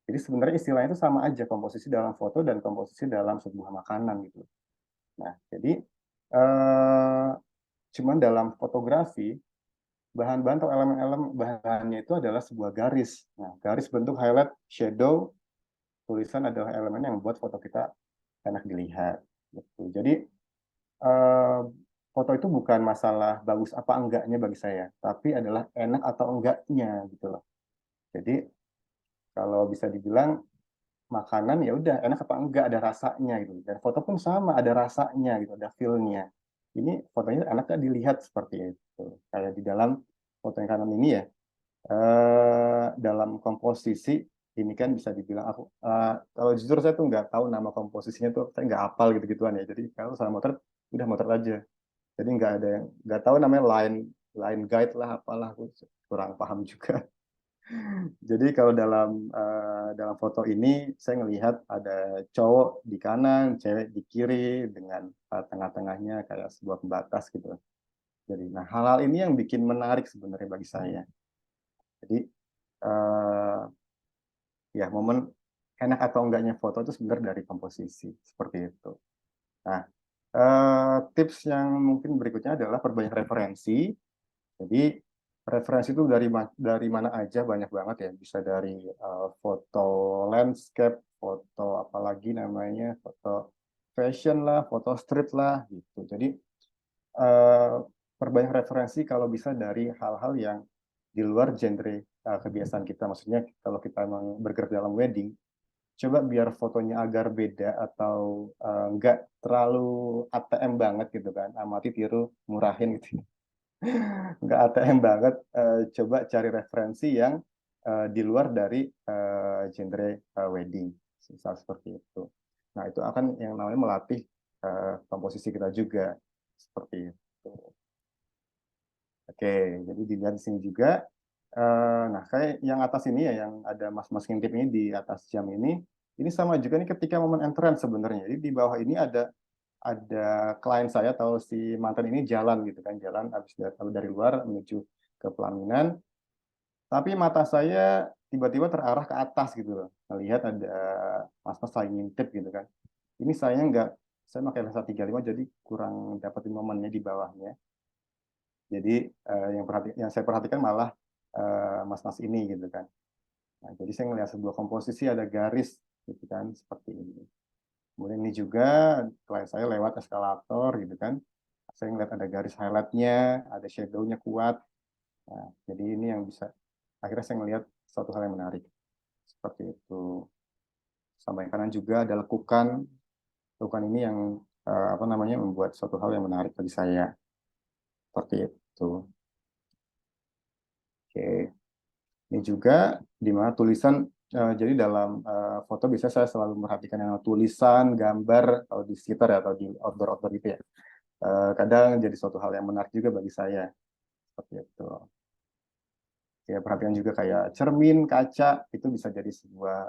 Jadi sebenarnya istilahnya itu sama aja, komposisi dalam foto dan komposisi dalam sebuah makanan gitu. Nah, jadi cuman dalam fotografi bahan-bahan atau elemen-elemen bahannya itu adalah sebuah garis. Nah, garis bentuk highlight, shadow, tulisan adalah elemen yang membuat foto kita enak dilihat. Gitu. Jadi foto itu bukan masalah bagus apa enggaknya bagi saya, tapi adalah enak atau enggaknya gitu loh. Jadi kalau bisa dibilang makanan ya udah enak apa enggak, ada rasanya gitu. Dan foto pun sama, ada rasanya gitu, ada feel-nya. Ini fotonya enak gak dilihat seperti itu. Kayak di dalam foto yang kanan ini ya, dalam komposisi ini kan bisa dibilang aku kalau jujur saya tuh nggak tahu nama komposisinya tuh, saya nggak hafal gitu-gituan ya. Jadi kalau saya motret udah motret aja. Jadi nggak ada yang nggak tahu namanya line line guide lah apalah, aku kurang paham juga. Jadi kalau dalam foto ini saya ngelihat ada cowok di kanan, cewek di kiri dengan tengah-tengahnya kayak sebuah pembatas gitu. Jadi nah hal-hal ini yang bikin menarik sebenarnya bagi saya. Jadi eh, ya momen enak atau enggaknya foto itu sebenarnya dari komposisi seperti itu. Nah, tips yang mungkin berikutnya adalah perbanyak referensi. Jadi referensi itu dari mana aja banyak banget ya. Bisa dari foto landscape, foto apalagi namanya, foto fashion lah, foto street lah gitu. Jadi eh, perbanyak referensi kalau bisa dari hal-hal yang di luar genre kebiasaan kita. Maksudnya kalau kita memang bergerak dalam wedding, coba biar fotonya agar beda atau nggak terlalu ATM banget gitu kan, amati tiru murahin gitu, nggak ATM banget. Coba cari referensi yang di luar dari genre wedding, misal seperti itu. Nah itu akan yang namanya melatih komposisi kita juga seperti itu. Oke, jadi dilihat di sini juga. Nah, kayak yang atas ini ya, yang ada mas-mas ngintip ini di atas jam ini sama juga nih ketika momen entrance sebenarnya. Jadi di bawah ini ada klien saya atau si mantan ini jalan gitu kan, jalan habis dari luar menuju ke pelaminan. Tapi mata saya tiba-tiba terarah ke atas gitu loh, melihat ada mas-mas lagi ngintip gitu kan. Ini saya pakai lensa 35 jadi kurang dapetin momennya di bawahnya. Jadi yang saya perhatikan malah mas-mas ini gitu kan. Nah, jadi saya melihat sebuah komposisi ada garis gitu kan seperti ini. Kemudian ini juga klien saya lewat eskalator gitu kan. Saya melihat ada garis highlightnya, ada shadow-nya kuat. Nah, jadi ini yang bisa akhirnya saya melihat suatu hal yang menarik seperti itu. Sama yang kanan juga ada lekukan. Lekukan ini yang apa namanya membuat suatu hal yang menarik bagi saya seperti itu. Oke. Ini juga di mana tulisan, jadi dalam foto bisa saya selalu memperhatikan yang tulisan, gambar, atau di sekitar ya, atau di outdoor-outdoor gitu ya. Kadang jadi suatu hal yang menarik juga bagi saya. Seperti itu. Ya, perhatikan juga kayak cermin, kaca, itu bisa jadi sebuah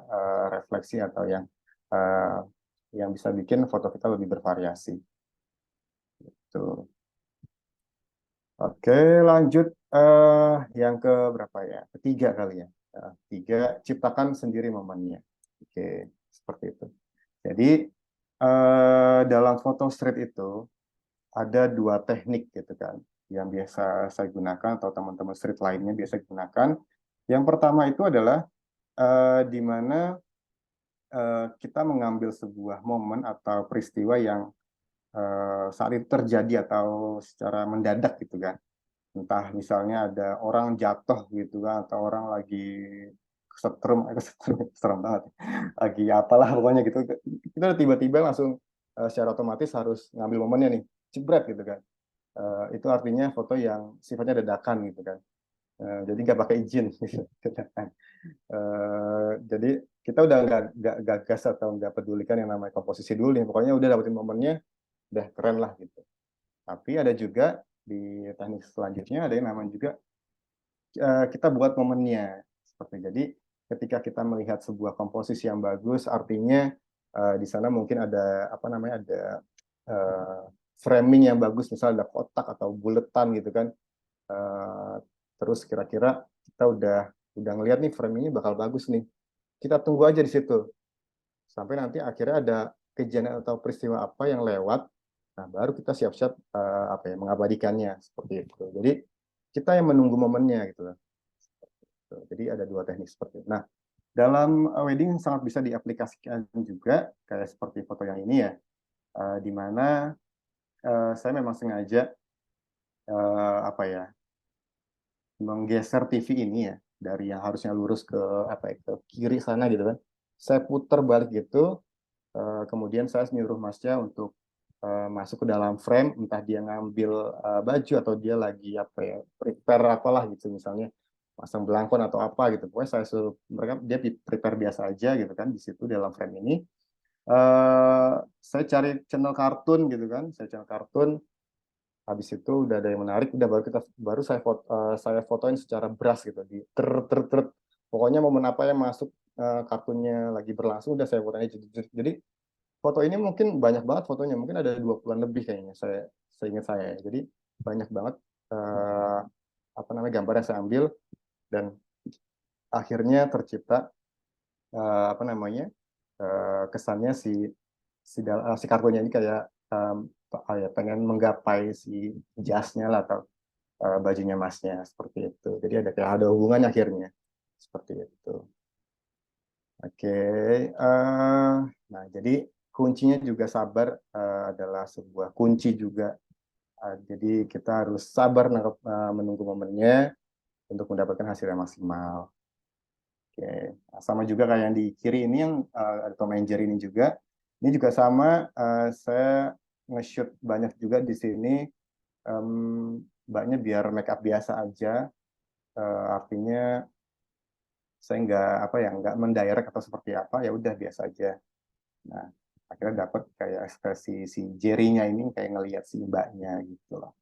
refleksi atau uh, yang bisa bikin foto kita lebih bervariasi. Gitu. Oke, lanjut yang ke berapa ya? Ketiga kali ya. Tiga, ciptakan sendiri momennya. Oke, seperti itu. Jadi dalam foto street itu ada dua teknik gitu kan, yang biasa saya gunakan atau teman-teman street lainnya biasa gunakan. Yang pertama itu adalah di mana kita mengambil sebuah momen atau peristiwa yang saat itu terjadi atau secara mendadak gitu kan. Entah misalnya ada orang jatuh gitu kan, atau orang lagi kesetrum, serem banget, lagi apalah pokoknya gitu, kita tiba-tiba langsung secara otomatis harus ngambil momennya nih, jebret gitu kan. Itu artinya foto yang sifatnya dadakan gitu kan. Jadi nggak pakai izin gitu. Jadi kita udah nggak gagas atau nggak pedulikan yang namanya komposisi dulu nih. Pokoknya udah dapetin momennya, udah keren lah gitu. Tapi ada juga di teknik selanjutnya ada yang namanya juga kita buat momennya. Seperti jadi ketika kita melihat sebuah komposisi yang bagus, artinya di sana mungkin ada apa namanya ada uh, framing yang bagus, misalnya ada kotak atau buletan gitu kan. Uh, Terus kira-kira kita udah ngelihat nih framingnya bakal bagus nih. Kita tunggu aja di situ sampai nanti akhirnya ada kejadian atau peristiwa apa yang lewat. Nah, baru kita siap-siap apa ya mengabadikannya seperti itu. Jadi kita yang menunggu momennya gitu loh. Jadi ada dua teknik seperti itu. Nah, dalam wedding sangat bisa diaplikasikan juga kayak seperti foto yang ini ya, di mana saya memang sengaja apa ya menggeser TV ini ya dari yang harusnya lurus ke apa ya, ke kiri sana gitu kan. Saya putar balik gitu, kemudian saya nyuruh masnya untuk masuk ke dalam frame, entah dia ngambil baju atau dia lagi apa ya prepare apalah gitu misalnya pasang belangkon atau apa gitu. Pokoknya saya suruh mereka dia prepare biasa aja gitu kan di situ dalam frame ini. Saya cari channel kartun gitu kan, saya channel kartun. Habis itu udah ada yang menarik, udah baru saya fotoin secara beras gitu di ter. Pokoknya momen apa yang masuk kartunnya lagi berlangsung udah saya fotoin aja. Jadi foto ini mungkin banyak banget fotonya, mungkin ada 20-an lebih kayaknya saya ingat saya. Jadi banyak banget apa namanya gambar yang saya ambil dan akhirnya tercipta apa namanya kesannya si kartunya ini kayak ya, pengen menggapai si jasnya lah atau bajunya masnya seperti itu. Jadi ada hubungan akhirnya seperti itu. Oke, nah jadi kuncinya juga sabar adalah sebuah kunci juga. Jadi kita harus sabar menunggu momennya untuk mendapatkan hasil yang maksimal. Oke, nah, sama juga kayak yang di kiri ini yang ada Tom and Jerry ini juga. Ini juga sama, saya nge-shoot banyak juga di sini. Mbaknya biar make up biasa aja, artinya saya nggak apa ya nggak mendirect atau seperti apa ya udah biasa aja. Nah, akhirnya dapat kayak ekspresi si Jerry-nya ini kayak ngelihat si mbaknya gitu loh.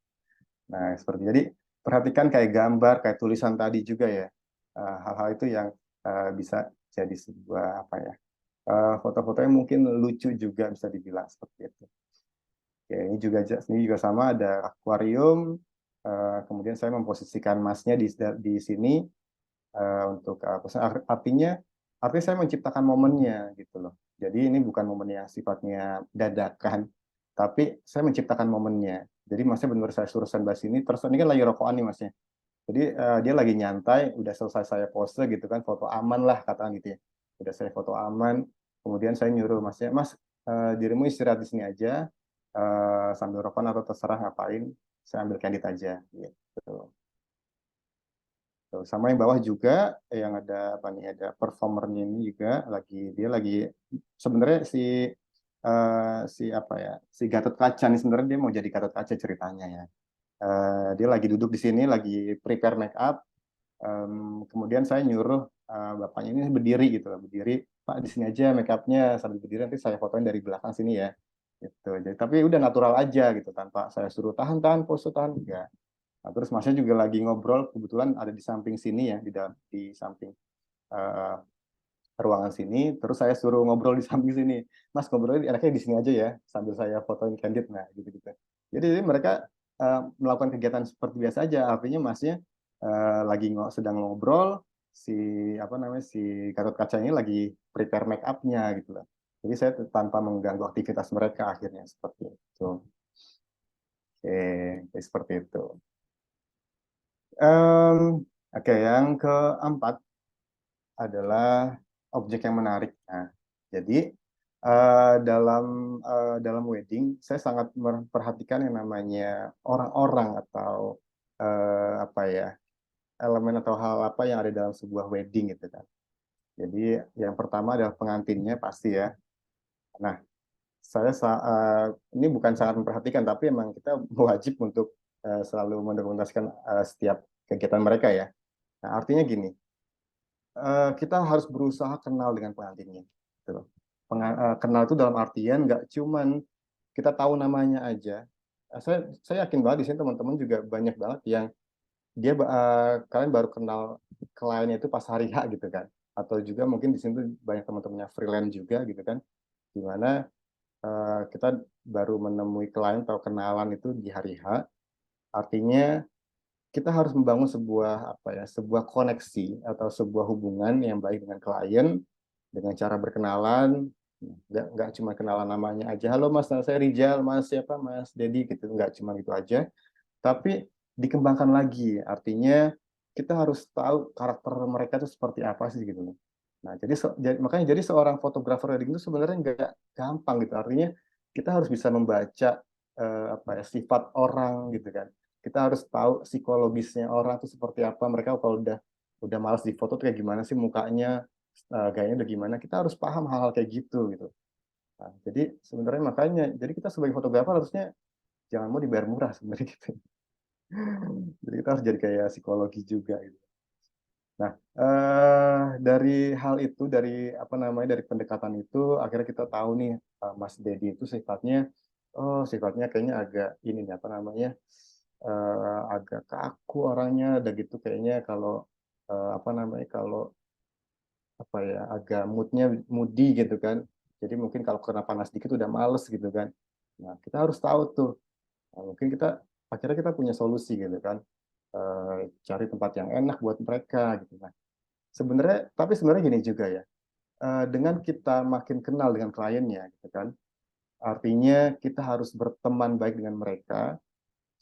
Nah, seperti jadi perhatikan kayak gambar, kayak tulisan tadi juga ya. Hal-hal itu yang bisa jadi sebuah apa ya foto-foto yang mungkin lucu juga bisa dibilang seperti itu. Oke, ini juga sama ada akuarium. Kemudian saya memposisikan masnya di sini untuk artinya saya menciptakan momennya gitu loh. Jadi ini bukan momen yang sifatnya dadakan, tapi saya menciptakan momennya. Jadi masnya benar saya suruh standby sini, terus ini kan lagi rokokan nih masnya. Jadi dia lagi nyantai, udah selesai saya pose gitu kan, foto aman lah katakan gitu ya. Udah saya foto aman, kemudian saya nyuruh masnya, Mas dirimu istirahat di sini aja, sambil rokokan atau terserah ngapain, saya ambil candid aja gitu. Sama yang bawah juga yang ada apa nih ada performernya ini juga dia lagi sebenarnya si apa ya si Gatot Kaca nih sebenarnya dia mau jadi Gatot Kaca ceritanya ya. Dia lagi duduk di sini lagi prepare make up. Kemudian saya nyuruh bapaknya ini berdiri gitu loh, berdiri Pak di sini aja make upnya sambil berdiri nanti saya fotoin dari belakang sini ya gitu. Jadi tapi udah natural aja gitu tanpa saya suruh tahan pose tahan enggak. Nah, terus masnya juga lagi ngobrol, kebetulan ada di samping sini ya, di samping uh, ruangan sini. Terus saya suruh ngobrol di samping sini. Mas ngobrolnya enaknya di sini aja ya, sambil saya fotoin candid. Nah, gitu-gitu. Jadi mereka melakukan kegiatan seperti biasa aja. Artinya masnya lagi sedang ngobrol, si apa namanya si Gatot Kaca ini lagi prepare make up-nya gitu lah. Jadi saya tanpa mengganggu aktivitas mereka akhirnya seperti itu. Oke, seperti itu. Oke, yang keempat adalah objek yang menarik. Nah, jadi dalam wedding saya sangat memperhatikan yang namanya orang-orang atau apa ya elemen atau hal apa yang ada dalam sebuah wedding gitu kan. Jadi yang pertama adalah pengantinnya pasti ya. Nah, ini bukan sangat memperhatikan tapi emang kita wajib untuk selalu mendokumentasikan setiap kegiatan mereka ya. Nah, artinya gini, kita harus berusaha kenal dengan pengantinnya. Gitu loh. Kenal itu dalam artian nggak cuman kita tahu namanya aja. Saya yakin banget di sini teman-teman juga banyak banget yang kalian baru kenal kliennya itu pas hari H gitu kan. Atau juga mungkin di sini tuh banyak teman-temannya freelance juga gitu kan. Di mana kita baru menemui klien atau kenalan itu di hari H. Artinya kita harus membangun sebuah apa ya, sebuah koneksi atau sebuah hubungan yang baik dengan klien dengan cara berkenalan, nggak cuma kenalan namanya aja, halo mas, nama saya Rijal, mas siapa, mas Dedi gitu, nggak cuma itu aja, tapi dikembangkan lagi, artinya kita harus tahu karakter mereka itu seperti apa sih gitu loh. Nah makanya jadi seorang fotografer wedding itu sebenarnya nggak gampang gitu, artinya kita harus bisa membaca apa ya, sifat orang gitu kan. Kita harus tahu psikologisnya orang itu seperti apa, mereka kalau udah malas di foto tuh kayak gimana sih mukanya, gayanya udah gimana, kita harus paham hal-hal kayak gitu. Nah, jadi sebenarnya makanya jadi kita sebagai fotografer harusnya jangan mau dibayar murah sebenarnya gitu. Jadi kita harus jadi kayak psikologi juga gitu. Nah, dari hal itu, dari apa namanya, dari pendekatan itu, akhirnya kita tahu nih, Mas Dedi itu sifatnya, oh sifatnya kayaknya agak ini nih, apa namanya, agak kaku orangnya, udah gitu kayaknya kalau apa namanya, kalau apa ya, agak moodnya moody gitu kan. Jadi mungkin kalau kena panas dikit udah males gitu kan. Nah, kita harus tahu tuh. Nah, mungkin kita akhirnya kita punya solusi gitu kan. Cari tempat yang enak buat mereka gitu. Nah, tapi sebenarnya gini juga ya. Dengan kita makin kenal dengan kliennya gitu kan. Artinya kita harus berteman baik dengan mereka.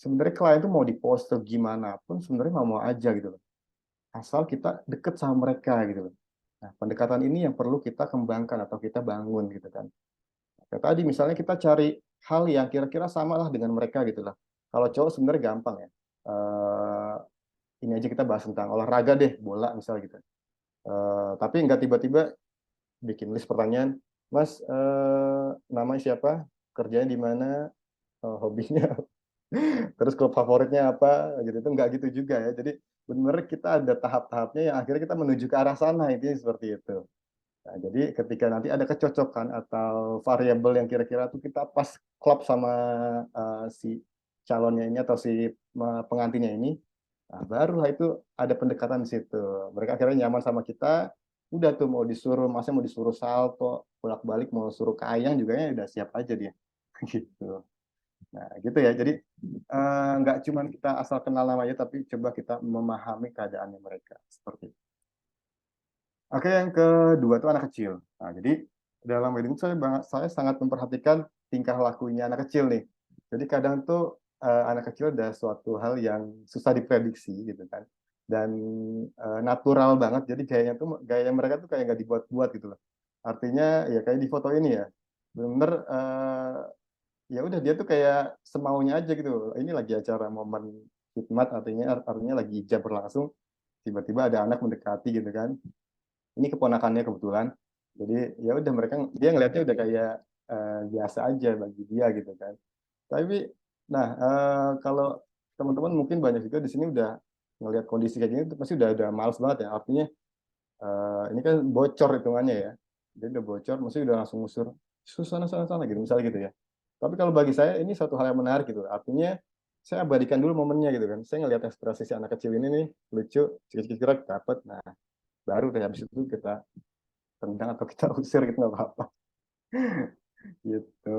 Sebenarnya klien tuh mau di pose gimana pun sebenarnya mau aja gitu loh. Asal kita deket sama mereka gitu loh. Nah, pendekatan ini yang perlu kita kembangkan atau kita bangun gitu kan. Kayak tadi misalnya kita cari hal yang kira-kira sama lah dengan mereka gitu lah. Kalau cowok sebenarnya gampang ya. Ini aja kita bahas tentang olahraga deh, bola misalnya gitu. Tapi nggak tiba-tiba bikin list pertanyaan, Mas, namanya siapa, kerjanya di mana, hobinya, terus klub favoritnya apa, gitu itu nggak gitu juga ya. Jadi benar kita ada tahap-tahapnya yang akhirnya kita menuju ke arah sana, intinya seperti itu. Nah, jadi ketika nanti ada kecocokan atau variabel yang kira-kira tuh kita pas klop sama si calonnya ini atau si pengantinnya ini, nah, barulah itu ada pendekatan di situ. Mereka akhirnya nyaman sama kita, udah tuh mau disuruh, masa mau disuruh salto, bolak-balik mau suruh kayang juga ya udah siap aja dia. Gitu. Nah, gitu ya. Jadi nggak cuma kita asal kenal namanya, tapi coba kita memahami keadaannya mereka. Seperti itu. Oke, yang kedua itu anak kecil. Nah, jadi dalam wedding saya sangat memperhatikan tingkah lakunya anak kecil nih. Jadi kadang tuh anak kecil ada suatu hal yang susah diprediksi gitu kan. Dan natural banget. Jadi gaya mereka tuh kayak nggak dibuat-buat gitu loh. Artinya ya kayak di foto ini ya. Bener ya udah dia tuh kayak semaunya aja gitu. Ini lagi acara momen khidmat, artinya lagi ijab berlangsung. Tiba-tiba ada anak mendekati gitu kan, ini keponakannya kebetulan, jadi ya udah dia ngelihatnya udah kayak biasa aja bagi dia gitu kan. Tapi nah kalau teman-teman mungkin banyak juga di sini udah ngelihat kondisi kayak gini pasti udah males banget ya, artinya ini kan bocor hitungannya ya, jadi udah bocor mesti udah langsung ngusur sana sana sana gitu misalnya gitu ya. Tapi kalau bagi saya ini satu hal yang menarik gitu, artinya saya abadikan dulu momennya gitu kan, saya ngelihat ekspresi si anak kecil ini nih lucu, cikir-cikir dapat, nah baru dari habis itu kita tendang atau kita usir gitu nggak apa-apa gitu.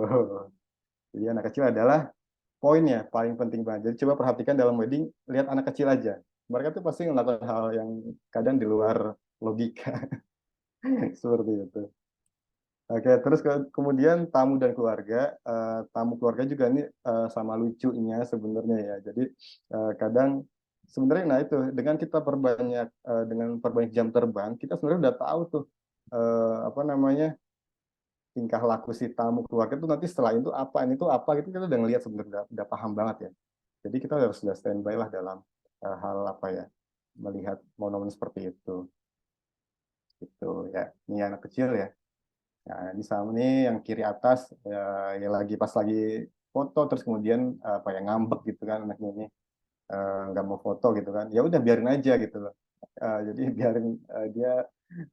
Jadi anak kecil adalah poinnya paling penting banget. Jadi coba perhatikan dalam wedding, lihat anak kecil aja. Mereka tuh pasti melakukan hal yang kadang di luar logika seperti itu. Oke, terus kemudian tamu dan keluarga, tamu keluarga juga ini sama lucunya sebenarnya ya. Jadi kadang sebenarnya nah itu dengan perbanyak jam terbang, kita sebenarnya udah tahu tuh apa namanya, tingkah laku si tamu keluarga itu nanti setelah itu apa, ini tuh apa gitu kita udah ngelihat sebenarnya udah paham banget ya. Jadi kita harus sudah standby lah dalam hal apa ya, melihat momen seperti itu. Gitu ya. Ini anak kecil ya. Nah, di sana nih yang kiri atas ya, ya lagi pas lagi foto terus kemudian apa ya ngambek gitu kan anaknya ini nggak mau foto gitu kan, ya udah biarin aja gitu loh. Jadi biarin dia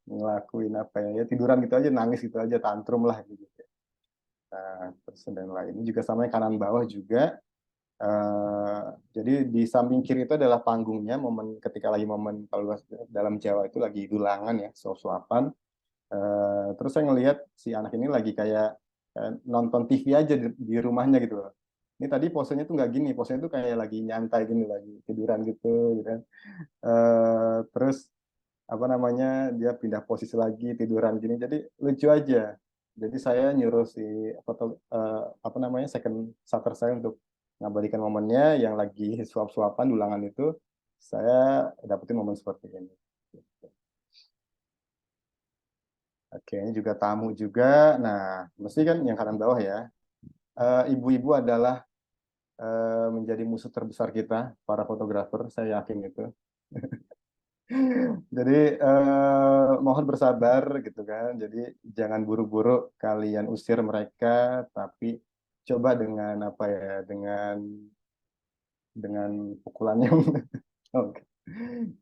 ngelakuin apa ya, ya tiduran gitu aja, nangis gitu aja, tantrum lah gitu. Nah, terus dan lain ini juga sama yang kanan bawah juga. Eh, jadi di samping kiri itu adalah panggungnya, momen ketika lagi momen kalau dalam Jawa itu lagi dulangan ya, suap-suapan. Terus saya ngelihat si anak ini lagi kayak nonton TV aja di rumahnya gitu loh. Ini tadi posenya tuh nggak gini, posenya tuh kayak lagi nyantai gini, lagi tiduran gitu kan. Terus apa namanya, dia pindah posisi lagi tiduran gini, jadi lucu aja. Jadi saya nyuruh si foto apa namanya second shutter saya untuk ngabadikan momennya yang lagi suap-suapan ulangan itu, saya dapetin momen seperti ini. Oke, ini juga tamu juga. Nah, mesti kan yang kanan bawah ya. Ibu-ibu adalah menjadi musuh terbesar kita, para fotografer, saya yakin itu. Jadi mohon bersabar gitu kan. Jadi jangan buru-buru kalian usir mereka, tapi coba dengan apa ya, dengan pukulan yang oke.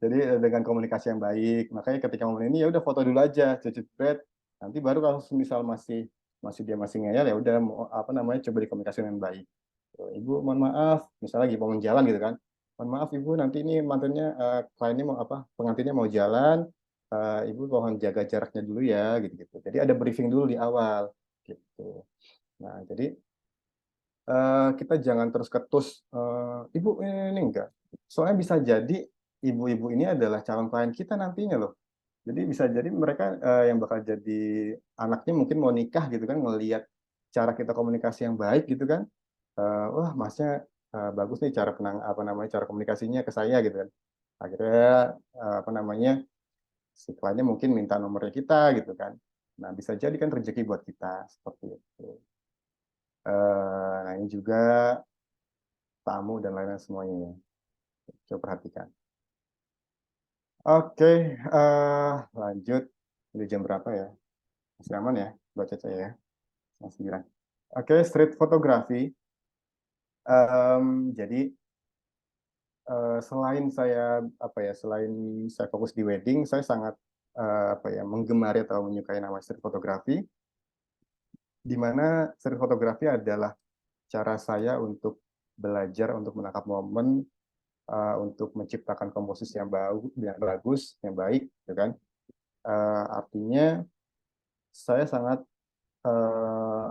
Jadi dengan komunikasi yang baik. Makanya ketika momen ini ya udah foto dulu aja, cuci thread. Nanti baru kalau misal masih masih dia masih ngeyel ya udah apa namanya coba dikomunikasi dengan baik. Ibu, mohon maaf, misalnya lagi mau jalan gitu kan. Mohon maaf Ibu, nanti ini mantannya kliennya mau apa? Pengantinnya mau jalan. Ibu mohon jaga jaraknya dulu ya, gitu-gitu. Jadi ada briefing dulu di awal, gitu. Nah, jadi kita jangan terus ketus, Ibu ini enggak. Soalnya bisa jadi ibu-ibu ini adalah calon klien kita nantinya loh. Jadi bisa jadi mereka yang bakal jadi anaknya mungkin mau nikah gitu kan, ngelihat cara kita komunikasi yang baik gitu kan. Wah masnya bagus nih cara apa namanya cara komunikasinya ke saya gitu kan. Akhirnya apa namanya si kliennya mungkin minta nomornya kita gitu kan. Nah bisa jadi kan rezeki buat kita seperti itu. Nah ini juga tamu dan lain-lain semuanya ya. Coba perhatikan. Oke, lanjut. Udah jam berapa ya? Masih aman ya buat Caca ya? Jam 9. Oke, street fotografi. Jadi selain saya apa ya, selain saya fokus di wedding, saya sangat apa ya menggemari atau menyukai nama street fotografi, di mana street fotografi adalah cara saya untuk belajar untuk menangkap momen, untuk menciptakan komposisi yang bagus, yang baik, gitu kan? Artinya saya sangat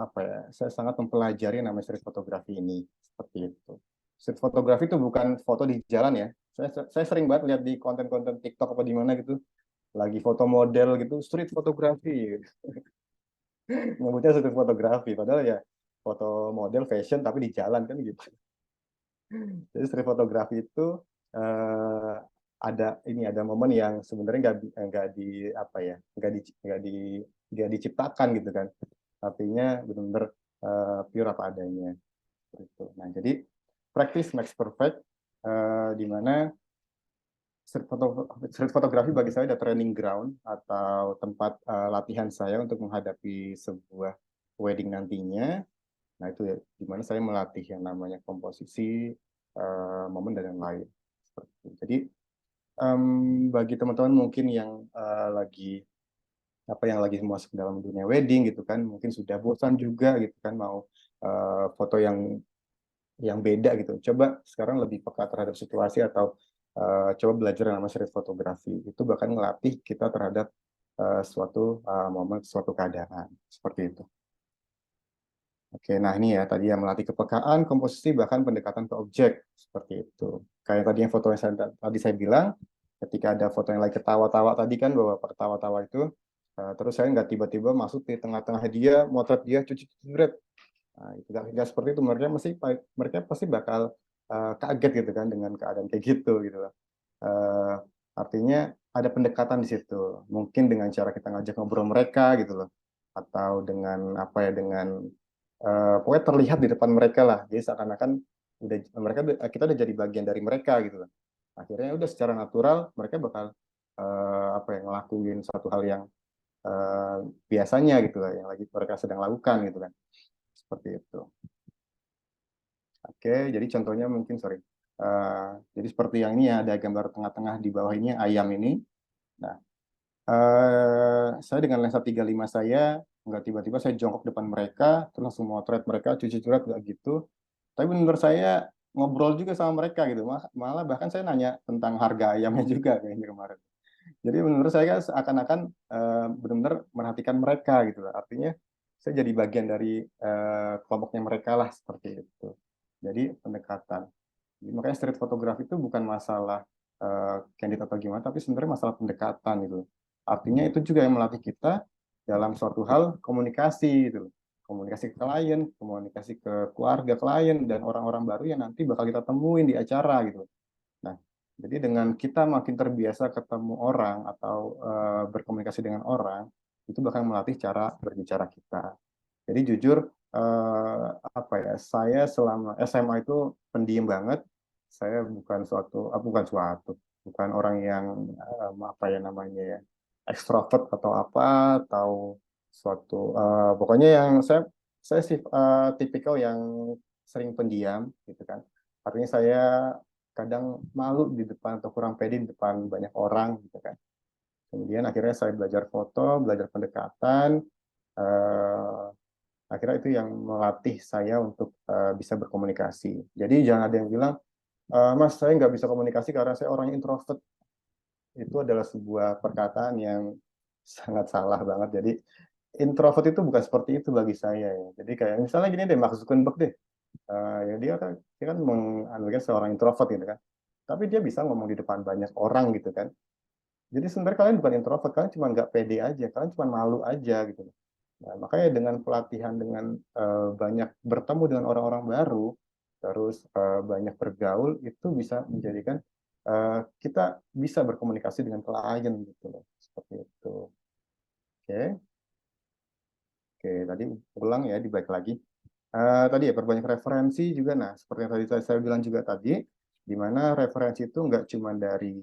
apa ya, saya sangat mempelajari nama street fotografi ini seperti itu. Street fotografi itu bukan foto di jalan ya. Saya sering banget lihat di konten-konten TikTok apa di mana gitu, lagi foto model gitu, street fotografi. Nyebutnya street fotografi, padahal ya foto model fashion tapi di jalan kan gitu. Jadi street fotografi itu eh, ada momen yang sebenarnya nggak di apa ya nggak diciptakan gitu kan. Artinya benar-benar pure apa adanya. Gitu. Nah, jadi practice makes perfect, di mana street fotografi bagi saya ada training ground atau tempat latihan saya untuk menghadapi sebuah wedding nantinya. Nah, itu ya, di mana saya melatih yang namanya komposisi, momen, dan yang lain. Seperti itu. Jadi, bagi teman-teman mungkin yang lagi yang lagi masuk dalam dunia wedding gitu kan, mungkin sudah bosan juga gitu kan, mau foto yang beda gitu. Coba sekarang lebih peka terhadap situasi atau coba belajar yang namanya street fotografi. Itu bahkan ngelatih kita terhadap suatu momen, suatu keadaan. Seperti itu. Oke, nah ini ya tadi yang melatih kepekaan, komposisi, bahkan pendekatan ke objek. Seperti itu. Kayak tadi yang foto yang tadi saya bilang, ketika ada foto yang lagi ketawa-tawa tadi kan, bahwa ketawa-tawa itu, terus saya nggak tiba-tiba masuk di tengah-tengah dia, motret dia, cuci-cuci. Nah, itu nggak seperti itu, mereka pasti bakal kaget gitu kan dengan keadaan kayak gitu loh. Uh, Artinya ada pendekatan di situ, mungkin dengan cara kita ngajak ngobrol mereka gitu loh, atau dengan apa ya dengan pokoknya terlihat di depan mereka lah, jadi seakan-akan kita udah jadi bagian dari mereka gitu loh. Akhirnya udah secara natural mereka bakal apa ya ngelakuin satu hal yang uh, biasanya gitu lah, yang lagi mereka sedang lakukan gitu kan, seperti itu. Oke, jadi contohnya mungkin, sorry. Jadi seperti yang ini ya, ada gambar tengah-tengah di bawah ini ayam ini. Nah, saya dengan lensa 35 saya, nggak tiba-tiba saya jongkok depan mereka, terus langsung motret mereka, cuci surat, nggak gitu. Tapi benar saya ngobrol juga sama mereka gitu. Malah bahkan saya nanya tentang harga ayamnya juga kayaknya kemarin. Jadi menurut saya kan seakan-akan benar-benar merhatikan mereka gitu loh. Artinya saya jadi bagian dari kelompoknya mereka lah seperti itu. Jadi pendekatan. Jadi, makanya street photography itu bukan masalah candid atau gimana, tapi sebenarnya masalah pendekatan gitu. Artinya itu juga yang melatih kita dalam suatu hal komunikasi gitu. Komunikasi ke klien, komunikasi ke keluarga klien, dan orang-orang baru yang nanti bakal kita temuin di acara gitu. Nah, jadi dengan kita makin terbiasa ketemu orang atau berkomunikasi dengan orang, itu bakal melatih cara berbicara kita. Jadi jujur, apa ya, saya selama SMA itu pendiam banget. Saya bukan orang yang apa ya namanya ya, ekstrovert atau apa, atau suatu pokoknya yang saya sih tipikal yang sering pendiam gitu kan. Artinya saya kadang malu di depan atau kurang pede di depan banyak orang gitu kan. Kemudian akhirnya saya belajar foto, belajar pendekatan, eh, akhirnya itu yang melatih saya untuk bisa berkomunikasi. Jadi jangan ada yang bilang, Mas, saya nggak bisa komunikasi karena saya orangnya introvert. Itu adalah sebuah perkataan yang sangat salah banget. Jadi introvert itu bukan seperti itu bagi saya ya. Jadi kayak misalnya gini deh, Mark Zuckerberg deh. Ya dia kan menganggap seorang introvert gitu kan. Tapi dia bisa ngomong di depan banyak orang gitu kan. Jadi sebenarnya kalian bukan introvert, kalian cuma nggak pede aja, kalian cuma malu aja gitu. Nah, makanya dengan pelatihan, dengan banyak bertemu dengan orang-orang baru, terus banyak bergaul, itu bisa menjadikan kita bisa berkomunikasi dengan klien gitu loh, seperti itu. Oke, oke, tadi ulang ya, dibaik lagi. Tadi ya perbanyak referensi juga. Nah, seperti yang tadi saya bilang juga tadi, di mana referensi itu nggak cuma dari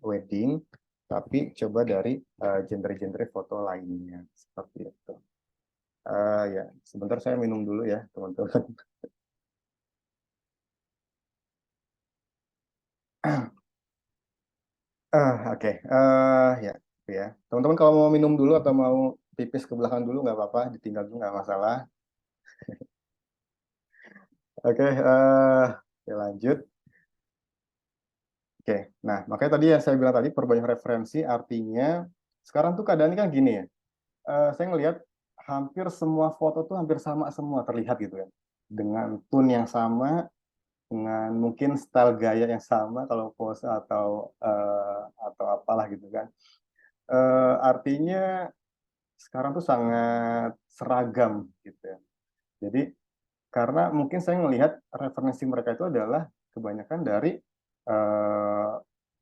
wedding, tapi coba dari genre-genre foto lainnya, seperti itu. Ya, sebentar saya minum dulu ya, teman-teman. Oke. Ya, gitu ya. Teman-teman kalau mau minum dulu atau mau pipis ke belakang dulu nggak apa-apa, ditinggal dulu nggak masalah. Oke, ya lanjut. Oke, nah makanya tadi yang saya bilang tadi perbanyak referensi, artinya sekarang tuh keadaannya kan gini ya. Saya ngelihat hampir semua foto tuh hampir sama semua terlihat gitu kan, dengan tone yang sama, dengan mungkin style gaya yang sama kalau pose atau apalah gitu kan. Artinya sekarang tuh sangat seragam gitu ya. Jadi karena mungkin saya melihat referensi mereka itu adalah kebanyakan dari eh,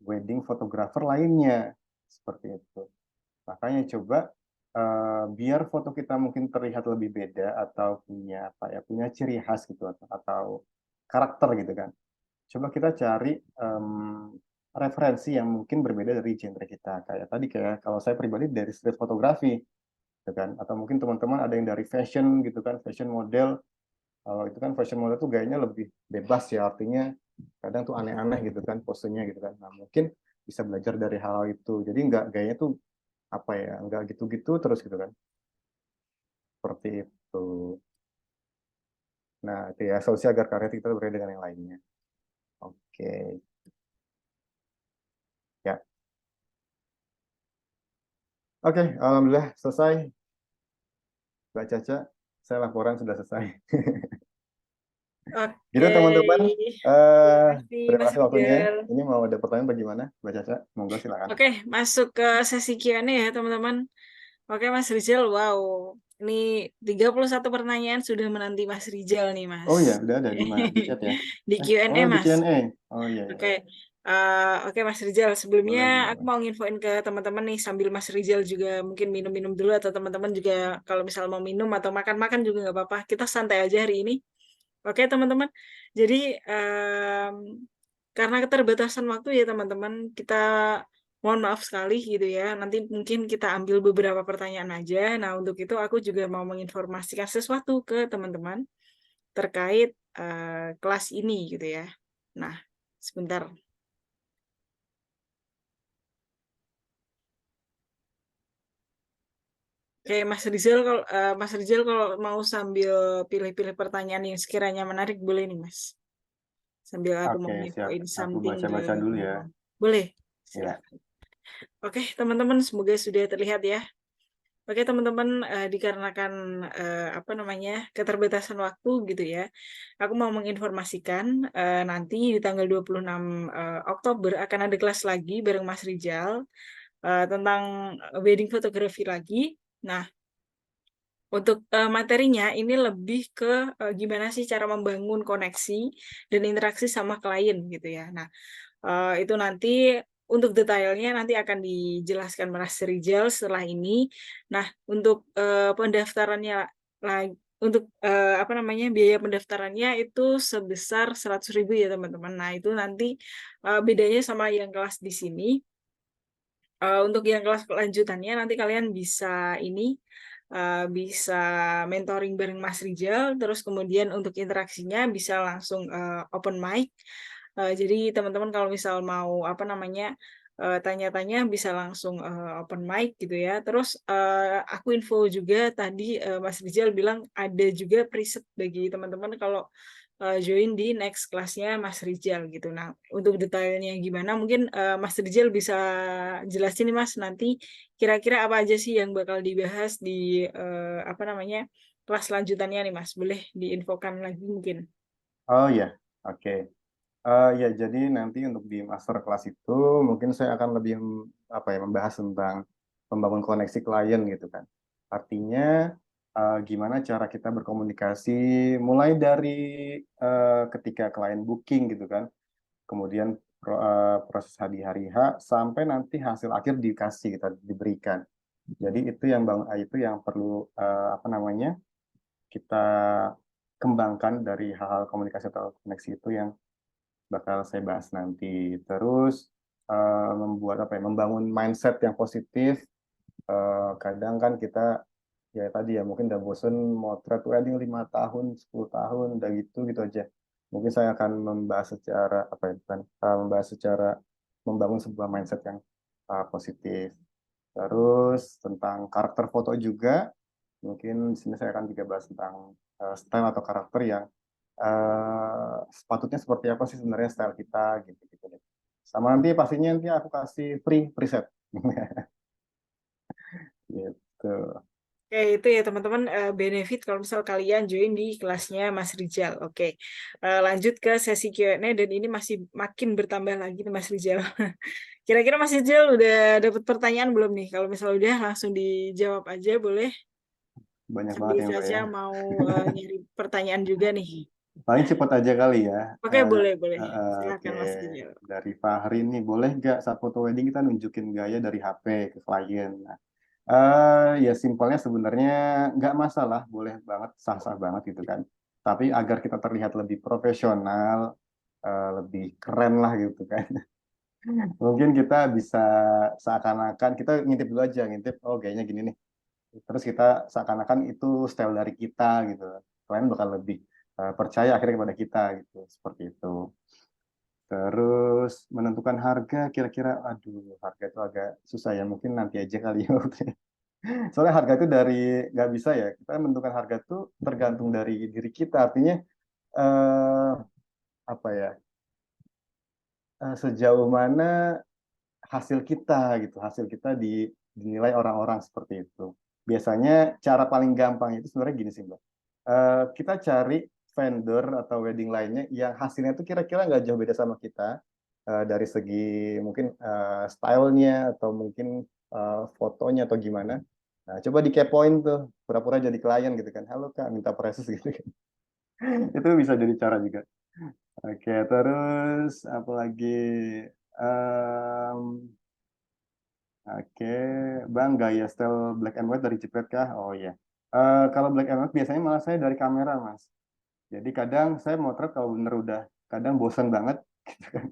wedding photographer lainnya seperti itu. Makanya coba biar foto kita mungkin terlihat lebih beda atau punya apa ya, punya ciri khas gitu atau karakter gitu kan. Coba kita cari referensi yang mungkin berbeda dari genre kita. Kayak kalau saya pribadi dari street photography gitu kan, atau mungkin teman-teman ada yang dari fashion gitu kan, fashion model. Kalau itu kan fashion model tuh gayanya lebih bebas ya, artinya kadang tuh aneh-aneh gitu kan posenya gitu kan. Nah, mungkin bisa belajar dari hal-hal itu. Jadi nggak gayanya tuh apa ya, nggak gitu-gitu terus gitu kan. Seperti itu. Nah, itu ya solusi agar karya kita berbeda dengan yang lainnya. Oke, ya. Oke, alhamdulillah selesai. Mbak Caca, saya laporan sudah selesai. Gitu Oke, teman-teman. terima Eh kasih Terima Mas kasih waktunya. Rijal. Ini mau ada pertanyaan bagaimana, Mbak Caca? Monggo silakan. Oke, masuk ke sesi Q&A ya teman-teman. Oke Mas Rijal, wow. Ini 31 pertanyaan sudah menanti Mas Rijal nih Mas. Oh iya, udah ada di mana? Di chat ya? Di Q&A Oh di Mas. Q&A. Oh iya, iya. Oke, oke Mas Rizal. Sebelumnya Boleh, aku boleh. mau nginfoin ke teman-teman nih sambil Mas Rizal juga mungkin minum-minum dulu atau teman-teman juga kalau misal mau minum atau makan-makan juga nggak apa-apa. Kita santai aja hari ini. Oke teman-teman. Jadi karena keterbatasan waktu ya teman-teman, kita mohon maaf sekali gitu ya. Nanti mungkin kita ambil beberapa pertanyaan aja. Nah untuk itu aku juga mau menginformasikan sesuatu ke teman-teman terkait kelas ini gitu ya. Nah, sebentar. Oke, Mas Rizal kalau mau sambil pilih-pilih pertanyaan yang sekiranya menarik boleh nih Mas. Sambil aku mau Oke, siap. infoin Aku something ke baca-baca dulu ya. teman-teman. Boleh, Ya. silakan. Oke, teman-teman, semoga sudah terlihat ya. Oke, teman-teman, dikarenakan apa namanya keterbatasan waktu gitu ya, aku mau menginformasikan nanti di tanggal 26 Oktober akan ada kelas lagi bareng Mas Rizal tentang wedding photography lagi. Nah, untuk materinya ini lebih ke gimana sih cara membangun koneksi dan interaksi sama klien gitu ya. Nah, itu nanti untuk detailnya nanti akan dijelaskan Mas Rizal setelah ini. Nah, untuk pendaftarannya lagi untuk apa namanya biaya pendaftarannya itu sebesar 100.000 ya teman-teman. Nah, itu nanti bedanya sama yang kelas di sini. Untuk yang kelas kelanjutannya nanti kalian bisa ini bisa mentoring bareng Mas Rizal, terus kemudian untuk interaksinya bisa langsung open mic. Jadi teman-teman kalau misal mau apa namanya tanya-tanya bisa langsung open mic gitu ya. Terus aku info juga tadi Mas Rizal bilang ada juga preset bagi teman-teman kalau join di next kelasnya Mas Rizal gitu. Nah, untuk detailnya gimana mungkin Mas Rizal bisa jelasin nih Mas nanti kira-kira apa aja sih yang bakal dibahas di apa namanya kelas lanjutannya nih Mas. Boleh diinfokan lagi mungkin. Oh ya, oke. Ya, jadi nanti untuk di master kelas itu mungkin saya akan lebih apa ya membahas tentang membangun koneksi klien gitu kan. Artinya gimana cara kita berkomunikasi mulai dari ketika klien booking gitu kan, kemudian proses di hari H sampai nanti hasil akhir dikasih kita diberikan. Jadi itu yang perlu apa namanya kita kembangkan dari hal-hal komunikasi atau koneksi itu yang bakal saya bahas nanti. Terus membuat apa ya, membangun mindset yang positif. Kadang kan kita ya tadi ya mungkin udah bosen motret wedding 5 tahun, 10 tahun, udah gitu gitu aja. Mungkin saya akan membahas secara apa ya, bukan, membahas secara membangun sebuah mindset yang positif. Terus tentang karakter foto juga, mungkin di sini saya akan juga bahas tentang style atau karakter yang sepatutnya seperti apa sih sebenarnya style kita gitu gitu deh. Sama nanti aku kasih free preset gitu. Oke, itu ya teman-teman benefit kalau misal kalian join di kelasnya Mas Rizal. Oke, lanjut ke sesi Q&A dan ini masih makin bertambah lagi nih Mas Rizal. Kira-kira Mas Rizal udah dapat pertanyaan belum nih? Kalau misal udah langsung dijawab aja boleh. Banyak banget Sambil ya Mbak saja ya. mau nyari pertanyaan juga nih. Paling cepat aja kali ya. Oke, boleh, boleh. Oke, Silakan Mas Rizal. dari Fahri nih, boleh nggak saat foto wedding kita nunjukin gaya dari HP ke klien? Nah, ya simpelnya sebenarnya nggak masalah, boleh banget, sah-sah banget gitu kan. Tapi agar kita terlihat lebih profesional, lebih keren lah gitu kan. Mungkin kita bisa seakan-akan kita ngintip dulu aja, ngintip, oh gayanya gini nih. Terus kita seakan-akan itu style dari kita gitu. Klien bakal lebih percaya akhirnya kepada kita gitu, seperti itu. Terus menentukan harga, kira-kira, aduh, harga itu agak susah ya. Mungkin nanti aja kali ya. Soalnya harga itu dari nggak bisa ya. Kita menentukan harga itu tergantung dari diri kita. Artinya eh, apa ya? Sejauh mana hasil kita gitu. Hasil kita dinilai orang-orang seperti itu. Biasanya cara paling gampang itu sebenarnya gini sih, Mbak. Kita cari vendor atau wedding lainnya yang hasilnya itu kira-kira nggak jauh beda sama kita dari segi mungkin stylenya atau mungkin fotonya atau gimana. Nah, coba dikepoin tuh, pura-pura jadi klien gitu kan. Halo Kak, minta prices gitu kan. Itu bisa jadi cara juga. Oke, terus apa lagi? Em, oke, Bang, gaya style black and white dari Jepret kah? Oh iya. Kalau black and white biasanya malah saya dari kamera, Mas. Jadi kadang saya motret kalau bener udah kadang bosan banget. Gitu kan.